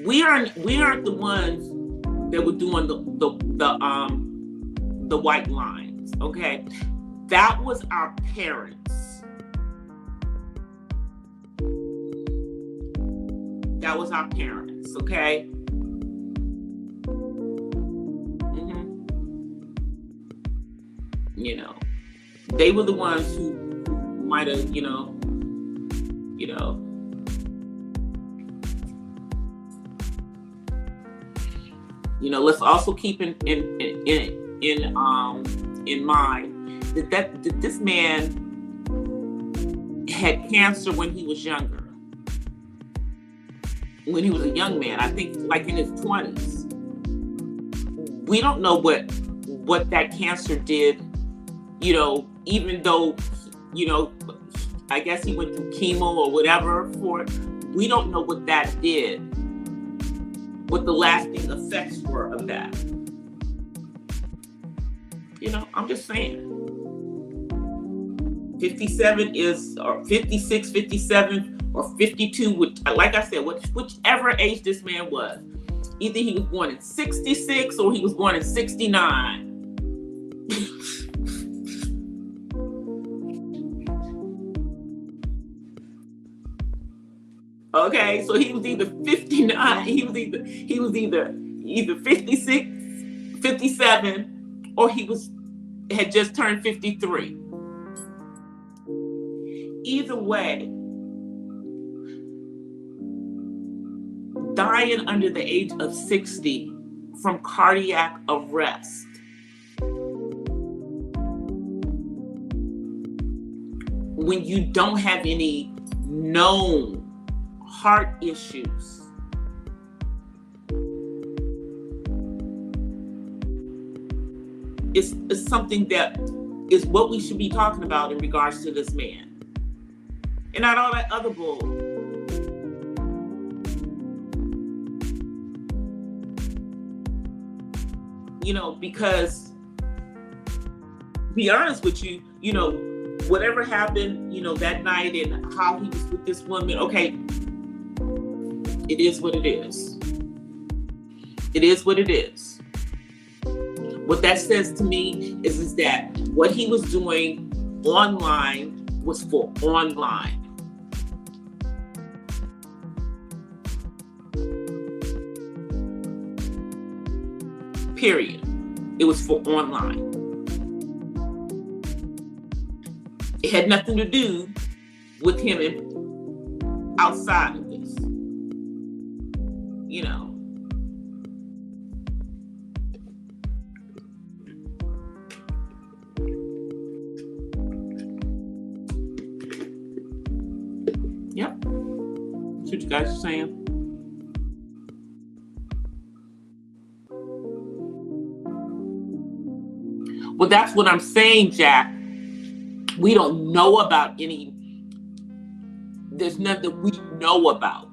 we aren't the ones that were doing the white lines. Okay. That was our parents. That was our parents, okay? They were the ones who might have, let's also keep in mind that this man had cancer when he was younger. When he was a young man, I think like in his 20s. We don't know what that cancer did, even though, I guess he went through chemo or whatever for it. We don't know what that did, what the lasting effects were of that. I'm just saying. 57 is, or 56, 57, or 52, like I said, whichever age this man was. Either he was born in 66 or he was born in 69. Okay, so he was either 59, he was either 56, 57, or had just turned 53. Either way, dying under the age of 60 from cardiac arrest. When you don't have any known heart issues. is something that is what we should be talking about in regards to this man, and not all that other bull. You know, because to be honest with you, you know, whatever happened, you know, that night and how he was with this woman, okay, it is what it is. It is what it is. What that says to me is that what he was doing online was for online. Period. It was for online. It had nothing to do with him outside of this. You know. Yep. That's what you guys are saying. Well, that's what I'm saying, Jack. We don't know about any. There's nothing we know about.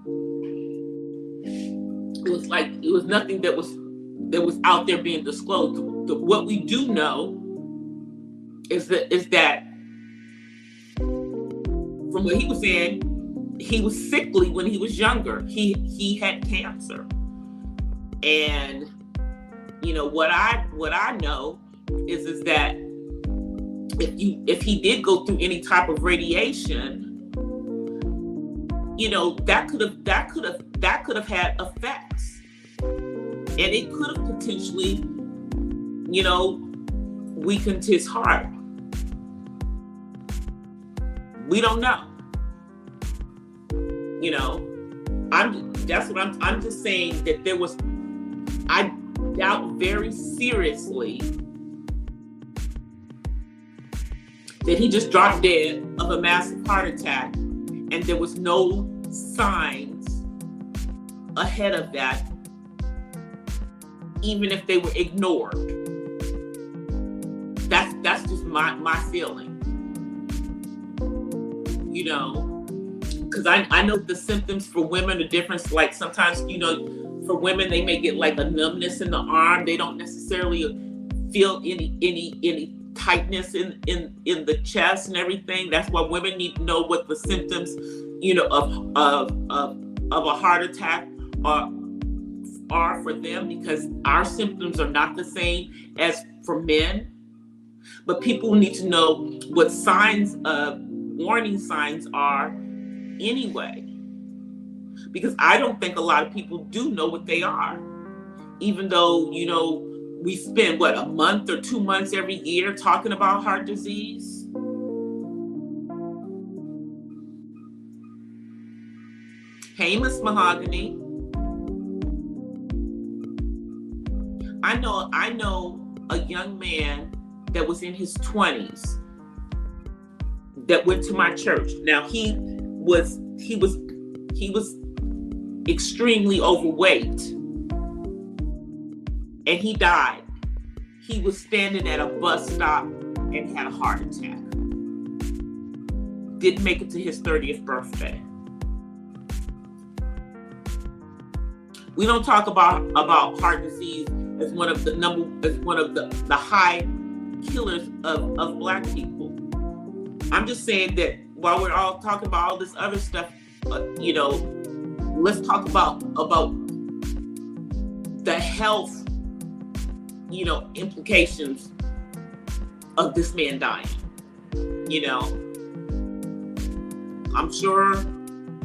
It was like it was nothing that was out there being disclosed. What we do know is that from what he was saying, he was sickly when he was younger. He had cancer, and you know what I know is that if he did go through any type of radiation, you know, that could have had effects, and it could have potentially, you know, weakened his heart. We don't know. You know, I'm just saying that there was, I doubt very seriously that he just dropped dead of a massive heart attack and there was no signs ahead of that, even if they were ignored. That's just my feeling. You know, because I know the symptoms for women are different. Like sometimes, you know, for women they may get like a numbness in the arm. They don't necessarily feel any tightness in the chest and everything. That's why women need to know what the symptoms, you know, of a heart attack are for them, because our symptoms are not the same as for men. But people need to know what signs of warning signs are anyway, because I don't think a lot of people do know what they are, even though, you know, we spend a month or 2 months every year talking about heart disease. Hey, Miss Mahogany. I know a young man that was in his 20s that went to my church. Now he was extremely overweight, and he died. He was standing at a bus stop and had a heart attack. Didn't make it to his 30th birthday. We don't talk about heart disease as one of the high killers of Black people. I'm just saying that while we're all talking about all this other stuff, you know, let's talk about the health, you know, implications of this man dying. You know, I'm sure,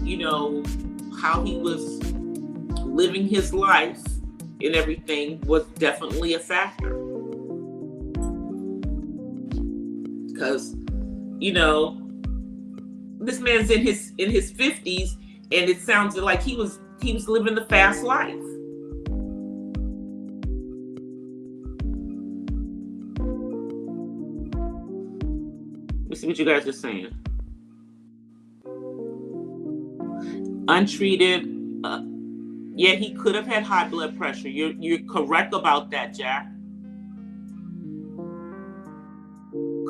you know, how he was living his life and everything was definitely a factor. Because, you know, this man's in his 50s, and it sounds like he was living the fast life. Let's see what you guys are saying. Untreated. Yeah, he could have had high blood pressure. You're correct about that, Jack.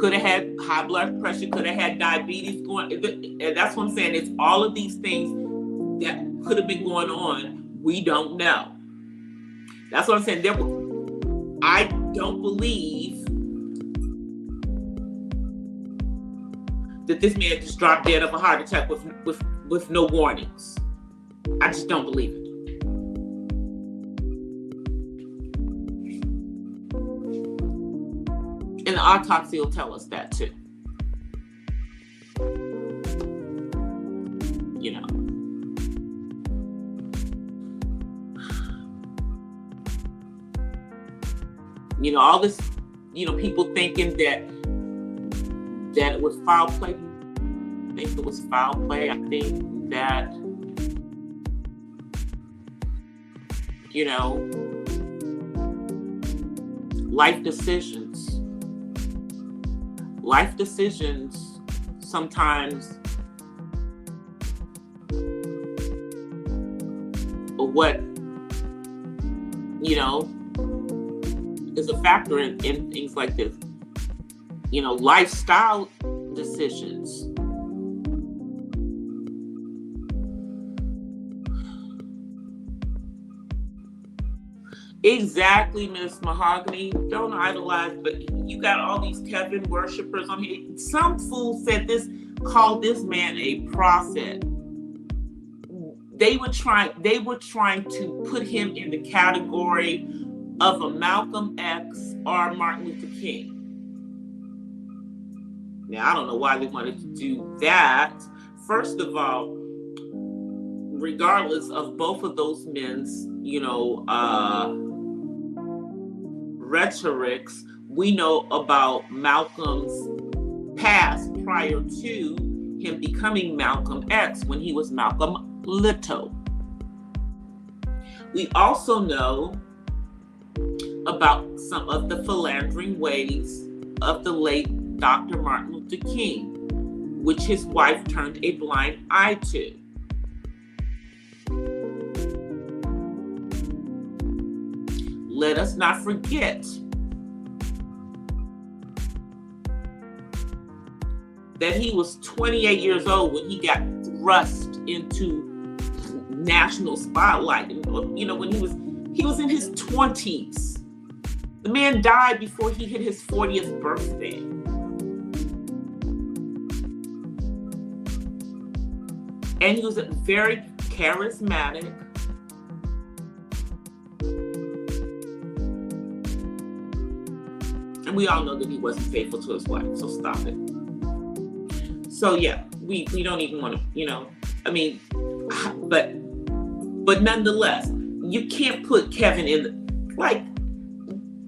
could have had high blood pressure, could have had diabetes going. And that's what I'm saying. It's all of these things that could have been going on. We don't know. That's what I'm saying. I don't believe that this man just dropped dead of a heart attack with no warnings. I just don't believe it. And the autopsy will tell us that too. You know. You know, all this, you know, people thinking that it was foul play. I think it was foul play. I think that, you know, life decisions sometimes are what, you know, is a factor in things like this. You know, lifestyle decisions. Exactly, Miss Mahogany. Don't idolize, but you got all these Kevin worshipers on here. Some fool called this man a prophet. They were trying to put him in the category of a Malcolm X or Martin Luther King. Now, I don't know why they wanted to do that. First of all, regardless of both of those men's, you know, rhetorics, we know about Malcolm's past prior to him becoming Malcolm X when he was Malcolm Little. We also know about some of the philandering ways of the late Dr. Martin Luther King, which his wife turned a blind eye to. Let us not forget that he was 28 years old when he got thrust into national spotlight. You know, when he was in his 20s. The man died before he hit his 40th birthday. And he was very charismatic. And we all know that he wasn't faithful to his wife, so stop it. So yeah, we don't even want to, you know, I mean, but nonetheless, you can't put Kevin in, like,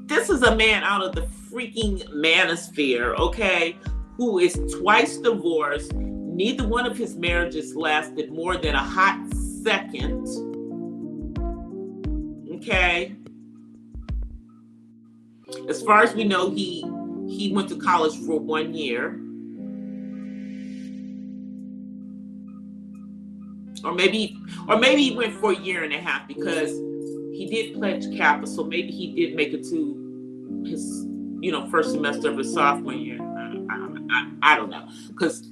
this is a man out of the freaking manosphere, okay, who is twice divorced. Neither one of his marriages lasted more than a hot second. Okay. As far as we know, he went to college for 1 year. Or maybe he went for a year and a half, because he did pledge Kappa, so maybe he did make it to his, you know, first semester of his sophomore year. I don't know. Because,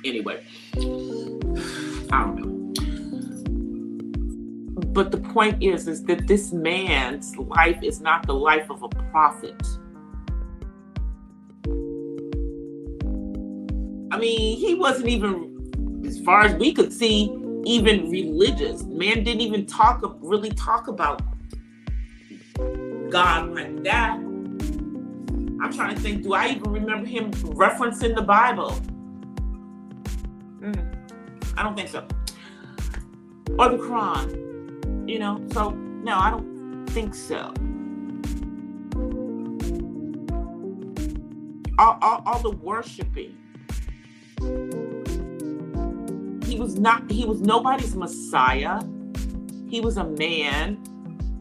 anyway, I don't know. But the point is that this man's life is not the life of a prophet. I mean, he wasn't even, as far as we could see, even religious. Man didn't even really talk about God like that. I'm trying to think, do I even remember him referencing the Bible? I don't think so. Or the Quran, you know? So, no, I don't think so. All the worshiping. He was nobody's Messiah. He was a man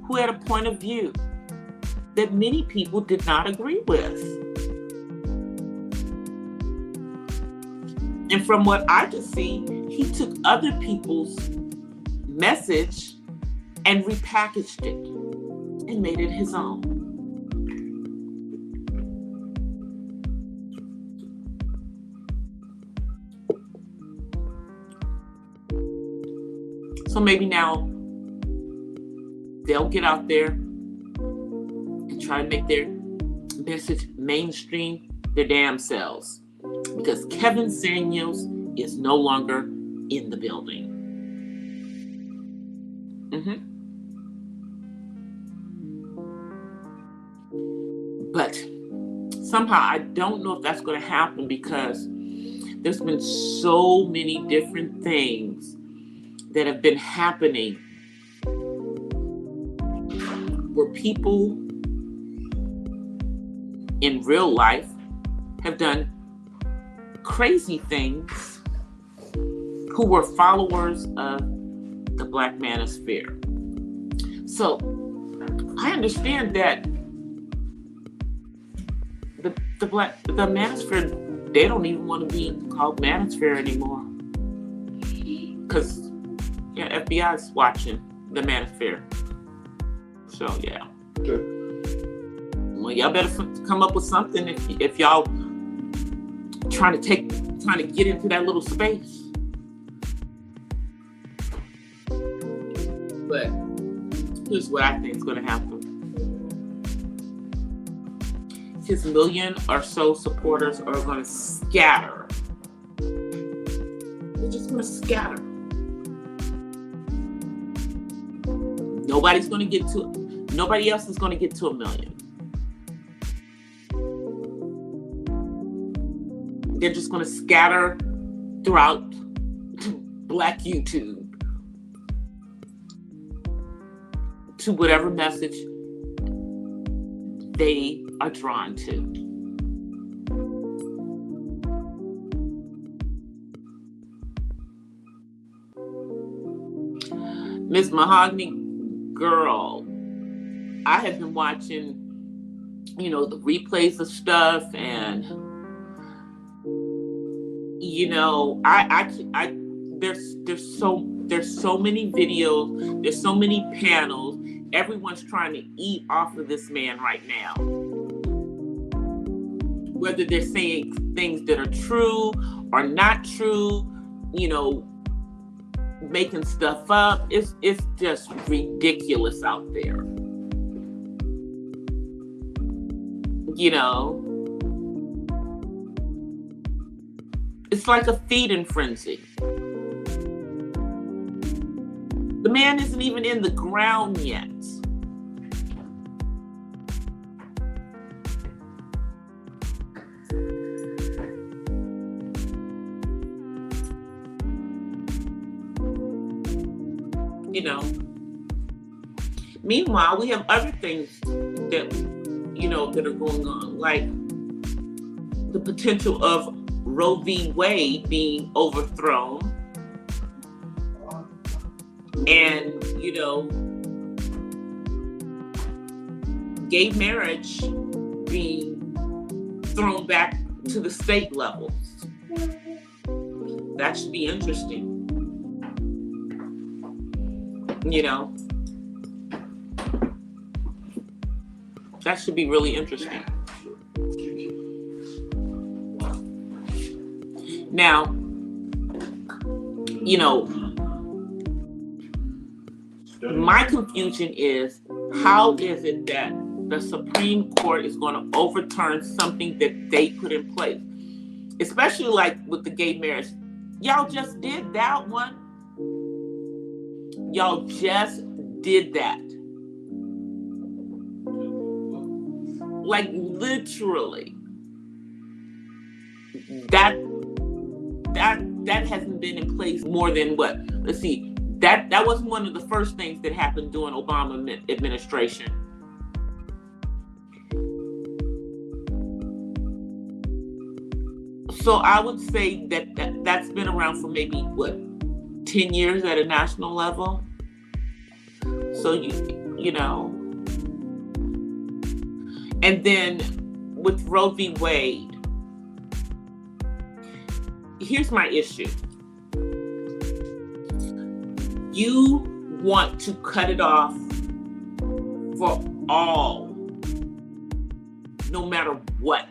who had a point of view that many people did not agree with. And from what I could see, he took other people's message and repackaged it and made it his own. So maybe now they'll get out there and try to make their message mainstream their damn selves, because Kevin Samuels is no longer in the building. But somehow I don't know if that's going to happen, because there's been so many different things that have been happening where people in real life have done crazy things who were followers of the Black Manosphere. So I understand that the Manosphere, they don't even want to be called Manosphere anymore, because FBI's watching the Manosphere. So yeah. Okay. Well, y'all better come up with something if y'all trying to get into that little space. But here's what I think is going to happen. His million or so supporters are going to scatter. They're just going to scatter. Nobody else is going to get to 1 million. They're just going to scatter throughout Black YouTube to whatever message they are drawn to. Miss Mahogany Girl, I have been watching, the replays of stuff, and there's so many videos, there's so many panels. Everyone's trying to eat off of this man right now. Whether they're saying things that are true or not true, making stuff up. It's just ridiculous out there. It's like a feeding frenzy. The man isn't even in the ground yet. Meanwhile, we have other things that are going on, like the potential of Roe v. Wade being overthrown, and gay marriage being thrown back to the state levels. That should be interesting. That should be really interesting. Now, my confusion is, how is it that the Supreme Court is going to overturn something that they put in place? Especially like with the gay marriage. Y'all just did that one. Y'all just did that. Like literally. That hasn't been in place more than what? Let's see. That wasn't one of the first things that happened during Obama administration. So I would say that's been around for maybe 10 years at a national level. So and then with Roe v. Wade, here's my issue. You want to cut it off for all, no matter what.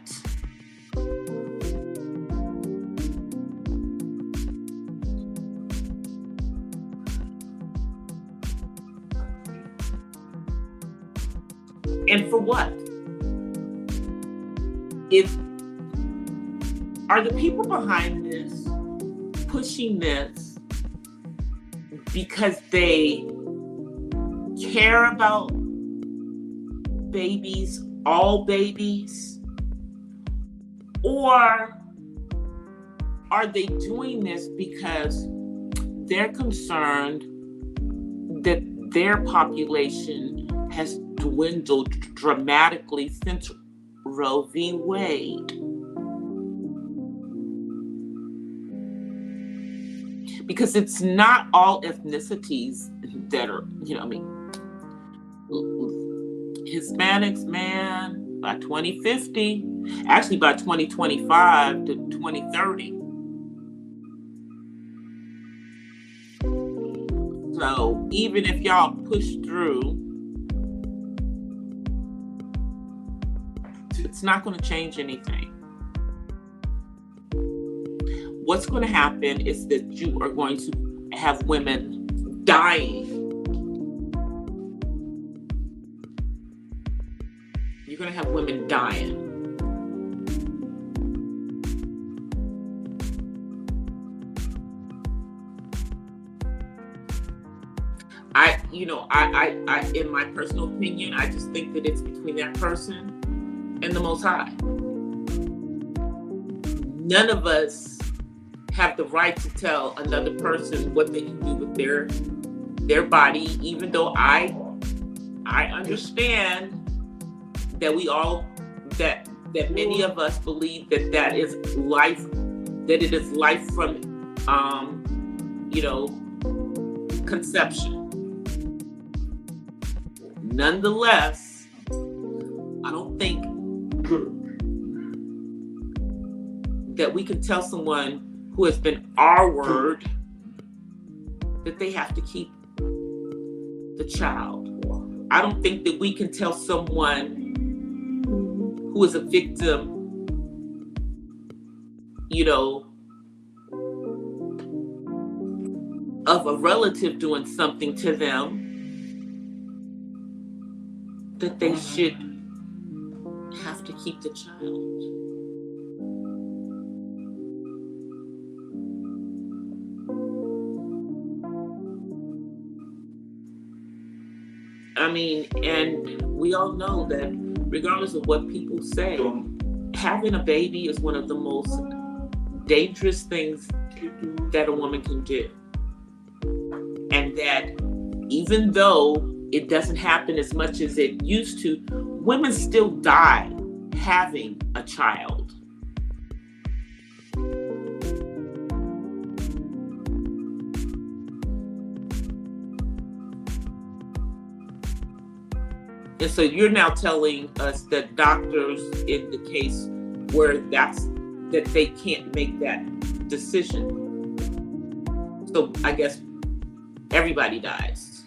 And for what? Are the people behind this pushing this because they care about babies, all babies? Or are they doing this because they're concerned that their population has dwindled dramatically since Roe v. Wade? Because it's not all ethnicities that are, Hispanics, man, by 2050, actually by 2025 to 2030. So even if y'all push through, it's not going to change anything. What's going to happen is that you are going to have women dying. You're going to have women dying. I in my personal opinion, I just think that it's between that person and the Most High. None of us have the right to tell another person what they can do with their body, even though I understand that that many of us believe that is life, that it is life from conception. Nonetheless, I don't think that we can tell someone who has been our word that they have to keep the child. I don't think that we can tell someone who is a victim, of a relative doing something to them, that they should have to keep the child. And we all know that regardless of what people say, having a baby is one of the most dangerous things that a woman can do. And that even though it doesn't happen as much as it used to, women still die having a child. And so you're now telling us that doctors, in the case where that they can't make that decision. So I guess everybody dies.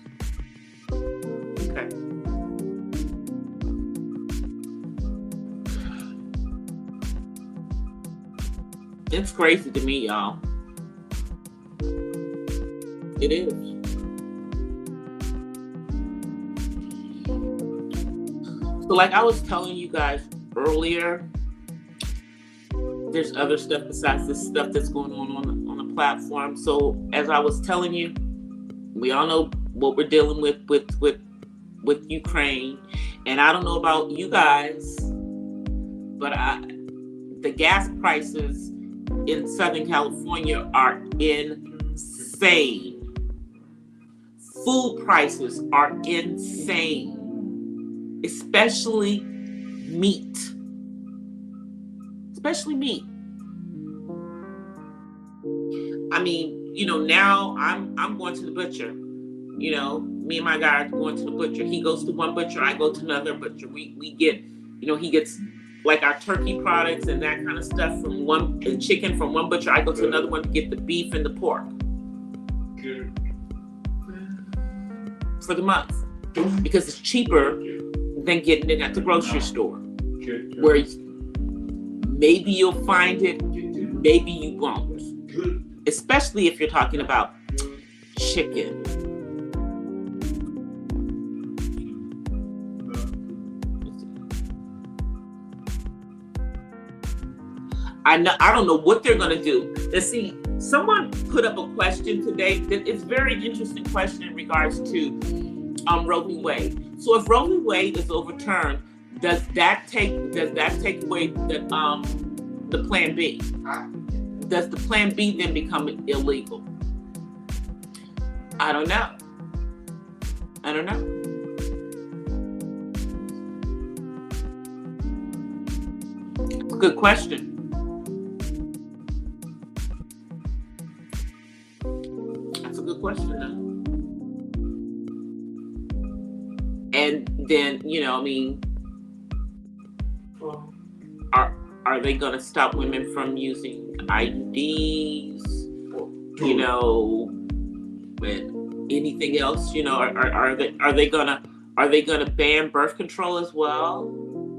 Okay. It's crazy to me, y'all. It is. So like I was telling you guys earlier, there's other stuff besides this stuff that's going on the platform. So as I was telling you, we all know what we're dealing with Ukraine. And I don't know about you guys, but the gas prices in Southern California are insane. Food prices are insane. Especially meat. Now I'm going to the butcher. Me and my guy are going to the butcher. He goes to one butcher, I go to another butcher. We get, he gets like our turkey products and that kind of stuff and chicken from one butcher. I go to another one to get the beef and the pork. For the month. Because it's cheaper than getting it at the grocery store, where maybe you'll find it, maybe you won't. Especially if you're talking about chicken. I don't know what they're going to do. Let's see. Someone put up a question today that it's a very interesting question in regards to Roe v. Wade. So if Roe v. Wade is overturned, does that take away the Plan B? Does the Plan B then become illegal? I don't know. Good question. That's a good question, though. And then, are they going to stop women from using IUDs? And anything else? Are they gonna ban birth control as well?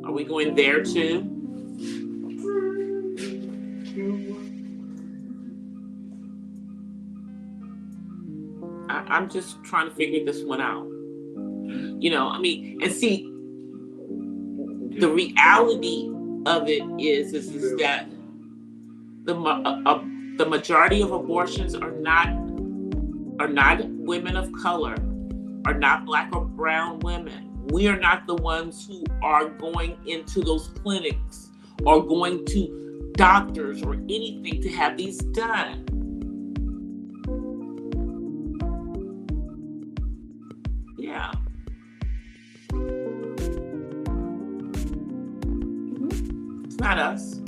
Are we going there too? I'm just trying to figure this one out. And see, the reality of it is that the majority of abortions are not women of color, are not Black or brown women. We are not the ones who are going into those clinics or going to doctors or anything to have these done. Yeah. It's not us.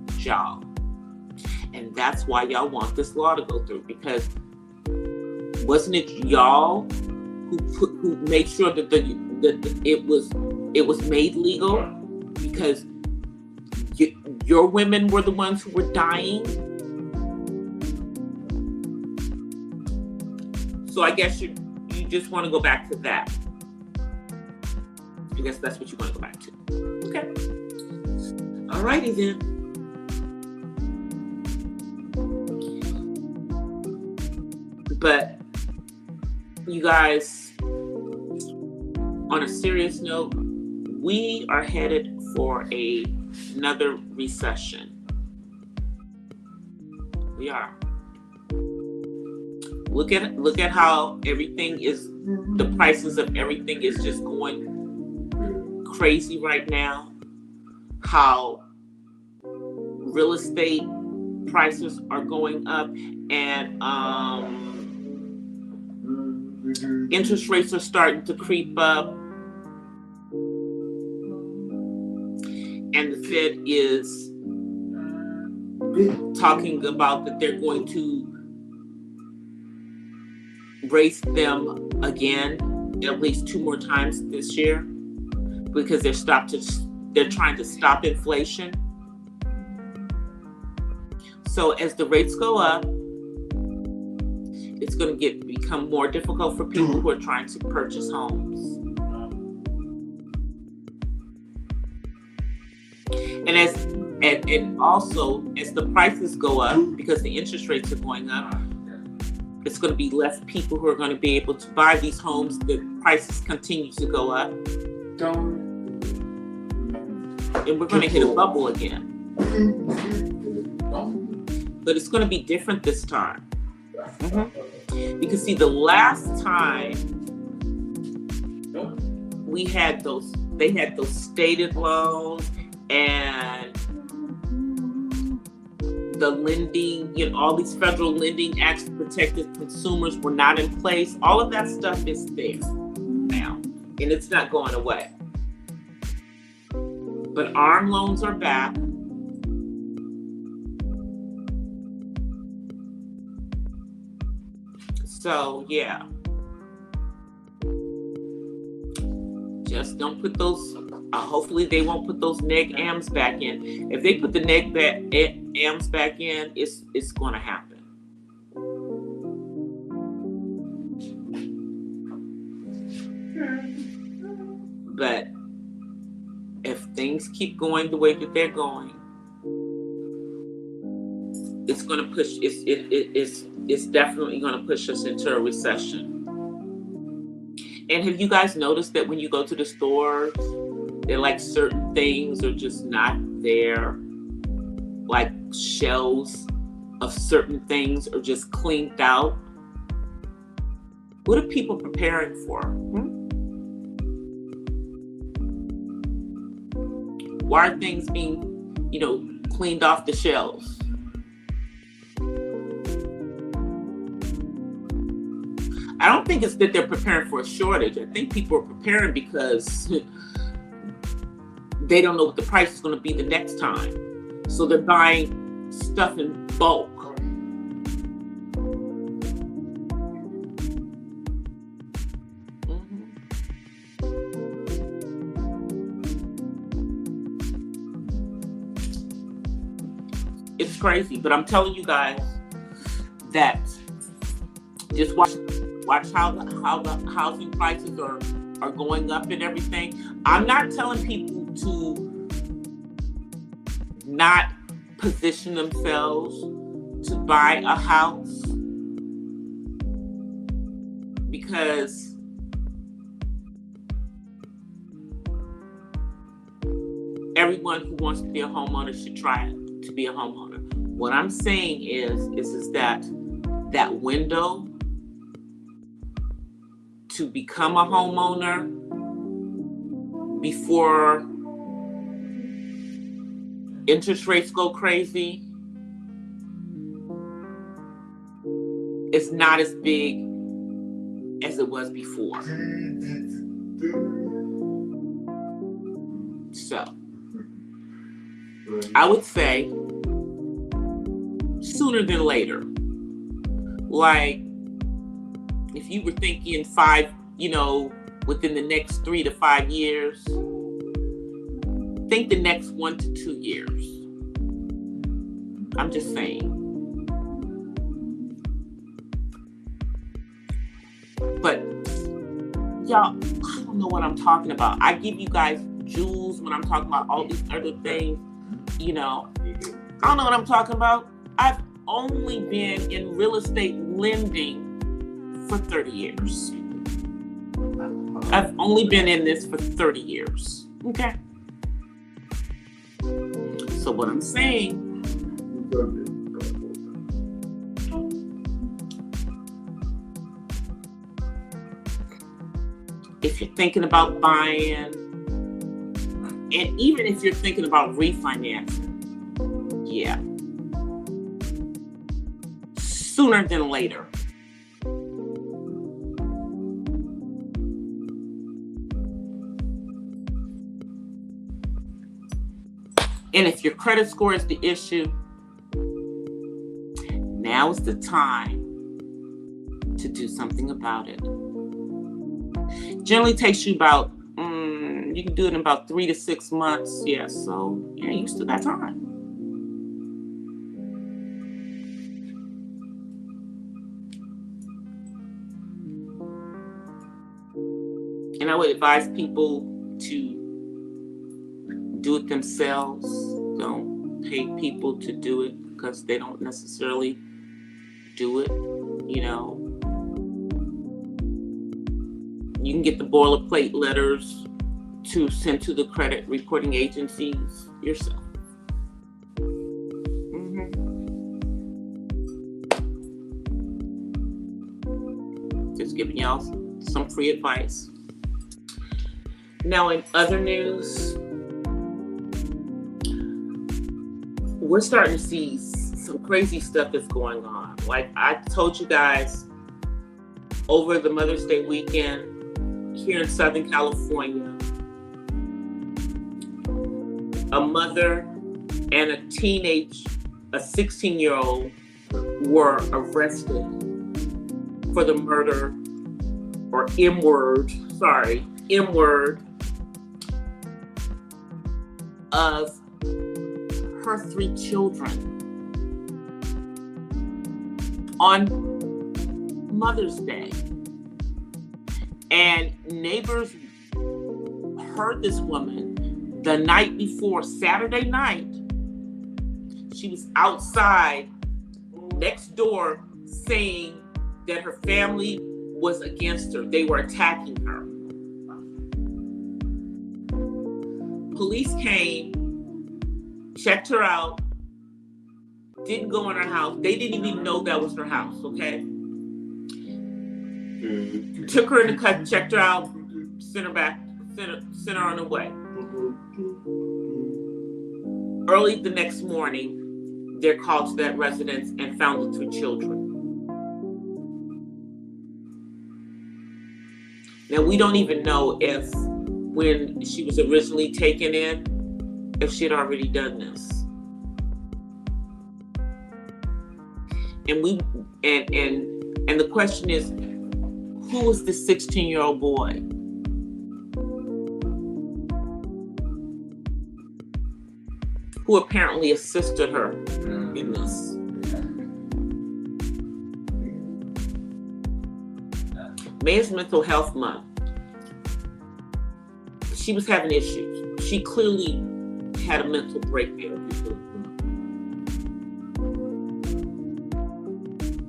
It's y'all. And that's why y'all want this law to go through, because wasn't it y'all who made sure that it was made legal? Because your women were the ones who were dying. So I guess you just want to go back to that. I guess that's what you want to go back to. Okay. Alrighty then. But you guys, on a serious note, we are headed for another recession. We are. Look at how everything is, the prices of everything is just going crazy right now. How real estate prices are going up, and interest rates are starting to creep up, and the Fed is talking about that they're going to raise them again at least 2 more times this year, because they're trying to stop inflation. So as the rates go up, it's going to become more difficult for people who are trying to purchase homes. And also as the prices go up, because the interest rates are going up, it's going to be less people who are going to be able to buy these homes. The prices continue to go up, and we're going to hit a bubble again. But it's going to be different this time. Because see, the last time they had those stated loans, and the lending, all these federal lending acts to protect the consumers were not in place. All of that stuff is there now, and it's not going away. But ARM loans are back. So yeah, just don't put those. Hopefully they won't put those neg AMs back in. If they put the neg AMs back in, it's going to happen. But if things keep going the way that they're going, it's going to push. It's definitely going to push us into a recession. And have you guys noticed that when you go to the stores, they're like certain things are just not there? like shelves of certain things are just cleaned out. What are people preparing for? Why are things being, cleaned off the shelves? I don't think it's that they're preparing for a shortage. I think people are preparing because they don't know what the price is going to be the next time. So they're buying stuff in bulk. It's crazy, but I'm telling you guys that just watch how the housing prices are going up and everything. I'm not telling people to not position themselves to buy a house, because everyone who wants to be a homeowner should try to be a homeowner. What I'm saying is that window to become a homeowner before interest rates go crazy is not as big as it was before. So I would say sooner than later. Like, if you were thinking within the next 3 to 5 years, think the next 1 to 2 years. I'm just saying. But y'all, I don't know what I'm talking about. I give you guys jewels when I'm talking about all these other things. I don't know what I'm talking about. I've only been in real estate lending for 30 years. I've only been in this for 30 years. Okay. So what I'm saying, if you're thinking about buying, and even if you're thinking about refinancing, yeah, sooner than later. And if your credit score is the issue, now is the time to do something about it. Generally takes you about, you can do it in about 3 to 6 months. Yeah, so yeah, you still got time. And I would advise people to do it themselves. Don't pay people to do it because they don't necessarily do it. You can get the boilerplate letters to send to the credit reporting agencies yourself. Just giving y'all some free advice. Now, in other news, we're starting to see some crazy stuff that's going on. Like I told you guys, over the Mother's Day weekend here in Southern California, a mother and a 16-year-old were arrested for the murder, or M-word, of her 3 children on Mother's Day. And neighbors heard this woman the night before, Saturday night. She was outside next door saying that her family was against her. They were attacking her. Police came, checked her out, didn't go in her house. They didn't even know that was her house, okay? Took her in the cut, checked her out, sent her back, sent her on her way. Early the next morning, they're called to that residence and found the 2 children. Now, we don't even know if when she was originally taken in, if she had already done this. And the question is, who was this 16-year-old boy? Who apparently assisted her in this. May is Mental Health Month. She was having issues. She clearly had a mental breakdown.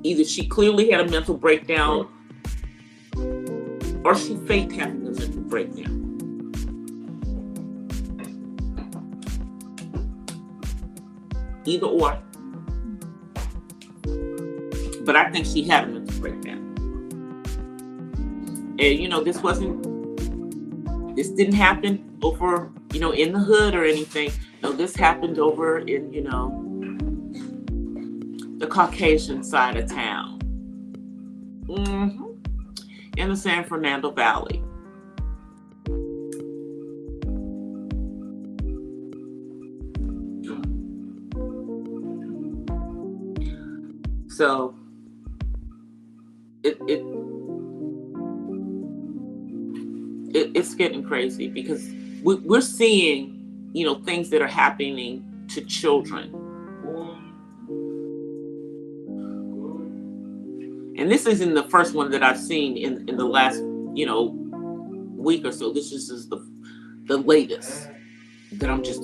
Either she clearly had a mental breakdown or she faked having a mental breakdown. Either or. But I think she had a mental breakdown. And this didn't happen over, in the hood or anything. No, this happened over in, the Caucasian side of town. In the San Fernando Valley. So it's getting crazy because we're seeing, things that are happening to children. And this isn't the first one that I've seen in the last, week or so. This is the latest that I'm just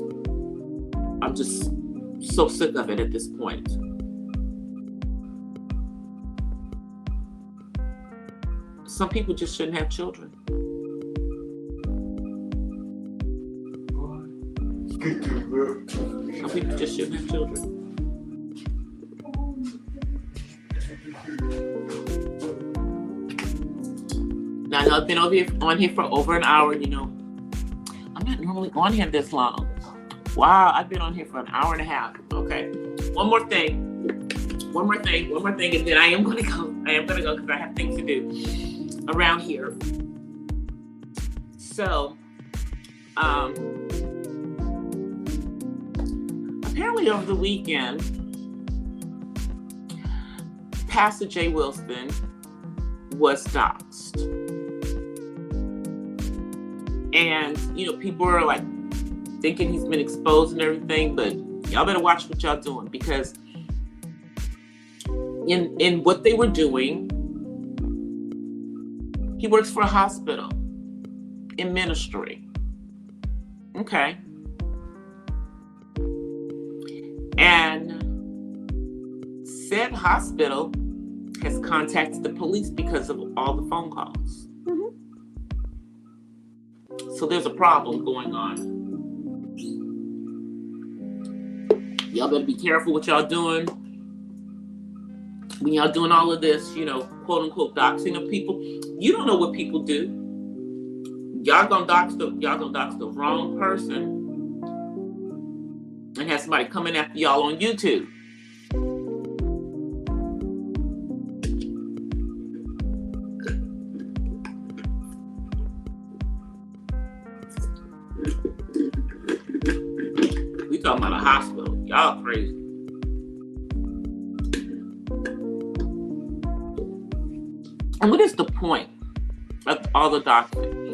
so sick of it at this point. Some people just shouldn't have children. Some people just shouldn't have children. Now, I know I've been on here for over an hour, I'm not normally on here this long. Wow, I've been on here for an hour and a half. Okay. One more thing, and then I am gonna go because I have things to do around here. So, apparently over the weekend, Pastor Jay Wilson was doxxed. And, people are like thinking he's been exposed and everything, but y'all better watch what y'all doing, because in what they were doing, he works for a hospital in ministry. Okay. And said hospital has contacted the police because of all the phone calls. So there's a problem going on. Y'all better be careful what y'all doing. When y'all doing all of this, quote unquote doxing of people, you don't know what people do. Y'all gonna dox the wrong person and have somebody coming after y'all on YouTube. We talking about a hospital. Y'all crazy. And what is the point of all the doxing?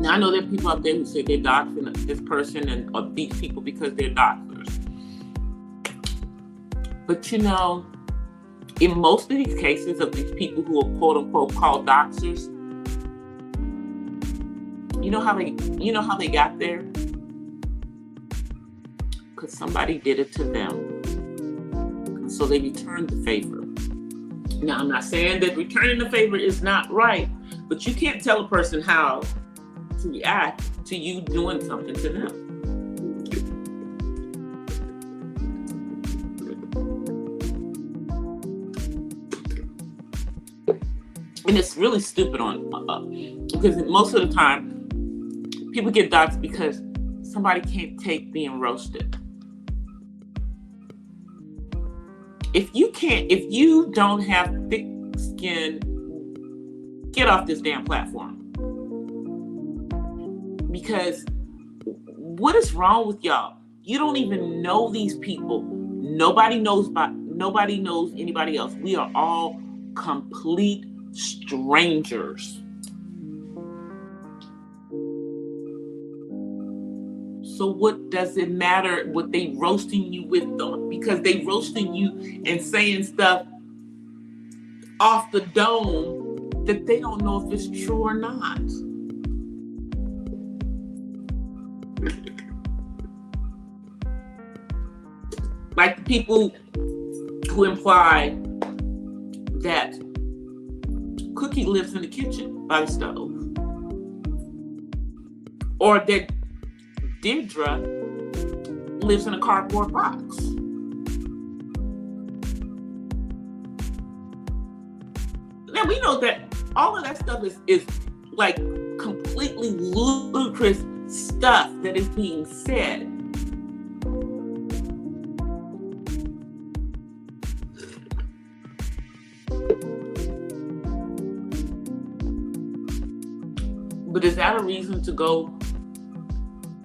Now, I know there are people out there who say they're doxing this person or these people because they're doctors. But in most of these cases of these people who are quote unquote called doxers, you know how they got there? Because somebody did it to them. So they returned the favor. Now, I'm not saying that returning the favor is not right, but you can't tell a person how to react to you doing something to them. it's really stupid because most of the time people get doxxed because somebody can't take being roasted. If you don't have thick skin, get off this damn platform. Because what is wrong with y'all? You don't even know these people. Nobody knows anybody else. We are all complete strangers. So what does it matter what they roasting you with them? Because they roasting you and saying stuff off the dome that they don't know if it's true or not. Like the people who imply that Cookie lives in the kitchen by the stove, or that Deirdre lives in a cardboard box. Now we know that all of that stuff is like completely ludicrous stuff that is being said. But is that a reason to go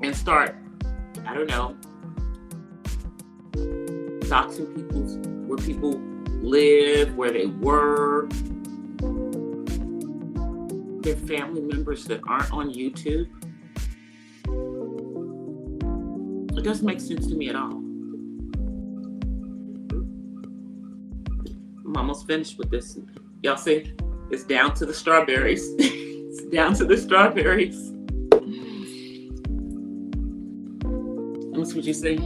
and start, I don't know, doxing where people live, where they work, their family members that aren't on YouTube? It doesn't make sense to me at all. I'm almost finished with this. Y'all see? It's down to the strawberries. It's down to the strawberries. That's what you say.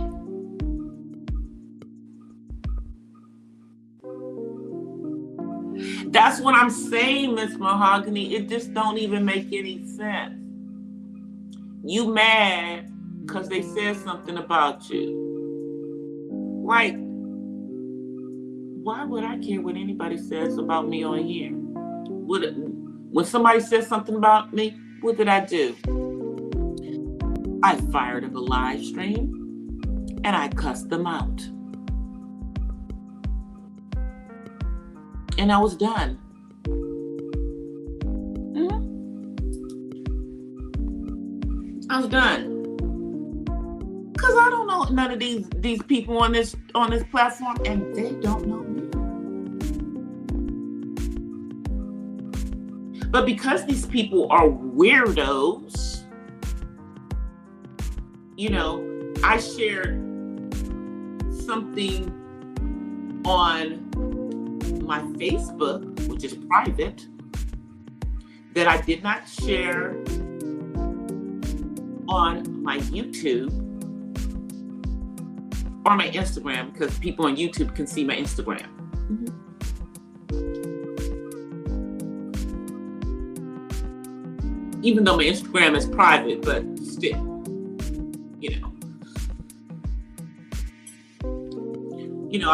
That's what I'm saying, Miss Mahogany. It just don't even make any sense. You mad because they said something about you. Like, why would I care what anybody says about me on here? When somebody says something about me, what did I do? I fired up a live stream and I cussed them out. And I was done. I was done. Cause I don't know none of these people on this platform, and they don't know me. But because these people are weirdos, you know, I shared something on my Facebook, which is private, that I did not share on my YouTube or my Instagram, because people on YouTube can see my Instagram. Even though my Instagram is private, but still, you know. You know,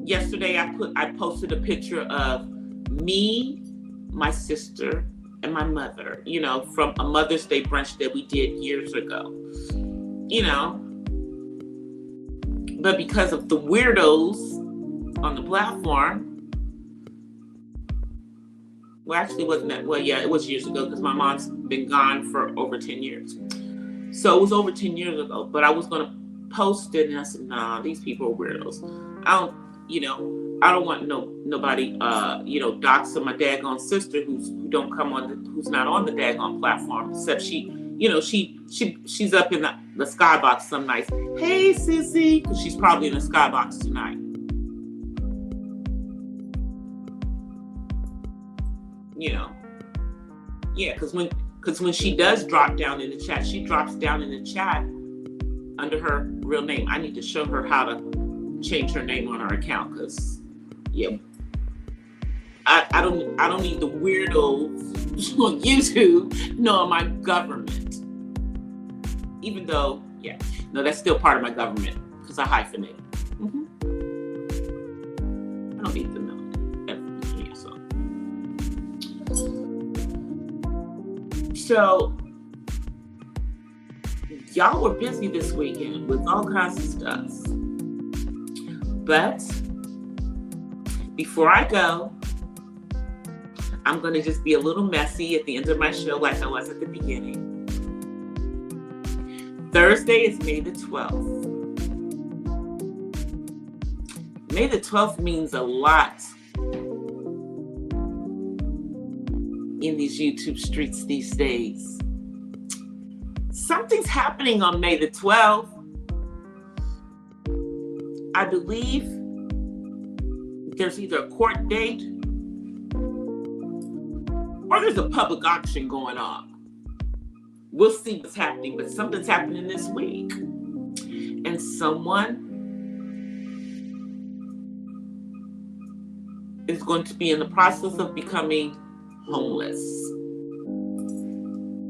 yesterday I posted a picture of me, my sister, and my mother, you know, from a Mother's Day brunch that we did years ago. You know, but because of the weirdos on the platform, well, actually, wasn't that? Well, yeah, it was years ago because my mom's been gone for over 10 years. So it was over 10 years ago, but I was going to post it, and I said, nah, these people are weirdos. I don't want nobody, you know, doxing my daggone sister who's not on the daggone platform, except she, you know, she's up in the skybox some nights. Hey, sissy, because she's probably in the skybox tonight. You know, yeah, because when she does drop down in the chat, she drops down in the chat under her real name. I need to show her how to change her name on her account, because yeah, I don't need the weirdos on YouTube knowing my government. Even though, yeah, no, that's still part of my government because I hyphenate. I don't need to know everything. So So y'all were busy this weekend with all kinds of stuff. But before I go, I'm going to just be a little messy at the end of my show like I was at the beginning. Thursday is May the 12th. May the 12th means a lot in these YouTube streets these days. Something's happening on May the 12th. I believe there's either a court date or there's a public auction going on. We'll see what's happening, but something's happening this week. And someone is going to be in the process of becoming homeless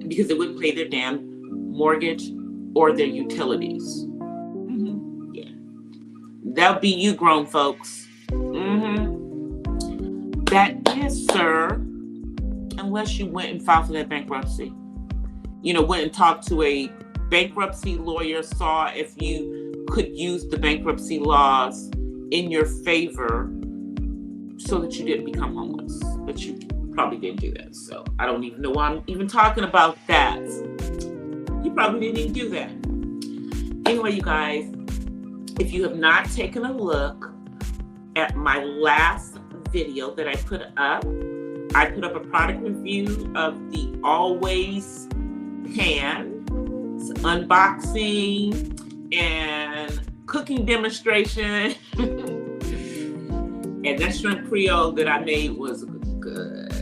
because they wouldn't pay their damn mortgage or their utilities. Yeah. That'll be you grown folks. That is, sir, unless you went and filed for that bankruptcy. Went and talked to a bankruptcy lawyer, saw if you could use the bankruptcy laws in your favor so that you didn't become homeless. But you probably didn't do that. So I don't even know why I'm even talking about that. You probably didn't even do that. Anyway, you guys, if you have not taken a look at my last video that I put up a product review of the Always pan, unboxing and cooking demonstration. And that shrimp Creole that I made was good.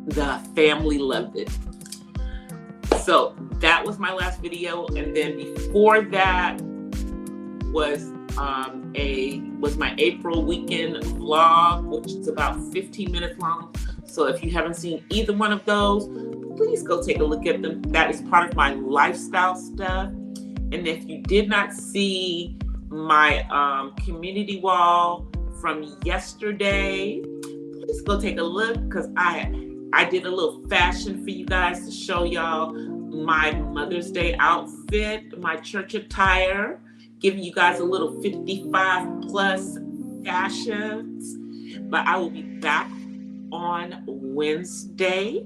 The family loved it. So that was my last video, and then before that was my April weekend vlog, which is about 15 minutes long. So if you haven't seen either one of those, please go take a look at them. That is part of my lifestyle stuff. And if you did not see my community wall from yesterday, please go take a look, because I did a little fashion for you guys to show y'all my Mother's Day outfit, my church attire, giving you guys a little 55 plus fashions. But I will be back on Wednesday.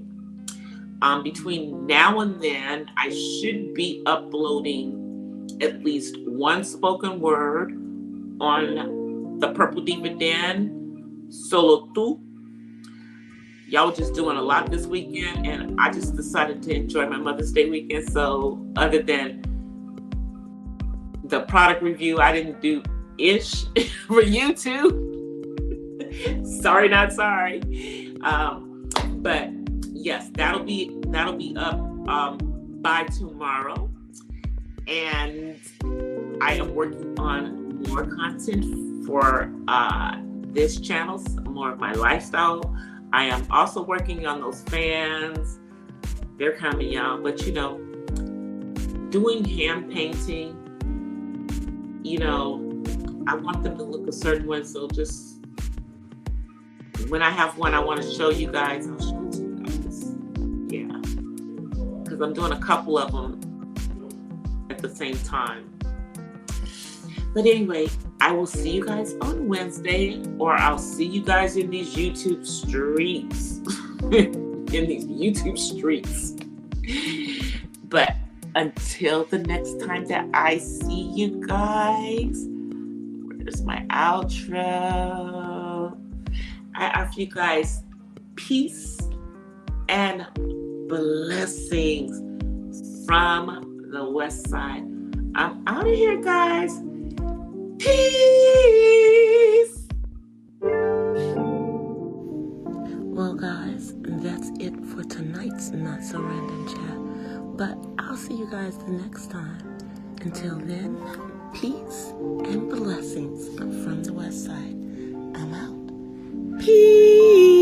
Between now and then, I should be uploading at least one spoken word on the Purple Diva Den solo tu. Y'all were just doing a lot this weekend, and I just decided to enjoy my Mother's Day weekend. So other than the product review, I didn't do ish for YouTube. Sorry, not sorry. But yes, that'll be up by tomorrow. And I am working on more content for this channel, more of my lifestyle. I am also working on those fans. They're coming, y'all. But doing hand painting, I want them to look a certain way. So just when I have one I want to show you guys, I'll show it to you guys. Yeah. Because I'm doing a couple of them at the same time. But anyway, I will see you guys on Wednesday, or I'll see you guys in these YouTube streets. But until the next time that I see you guys, where's my outro? I offer you guys peace and blessings from the West Side. I'm out of here, guys. Peace. Well, guys, that's it for tonight's Not So Random Chat. But I'll see you guys the next time. Until then, peace and blessings from the West Side. I'm out. Peace.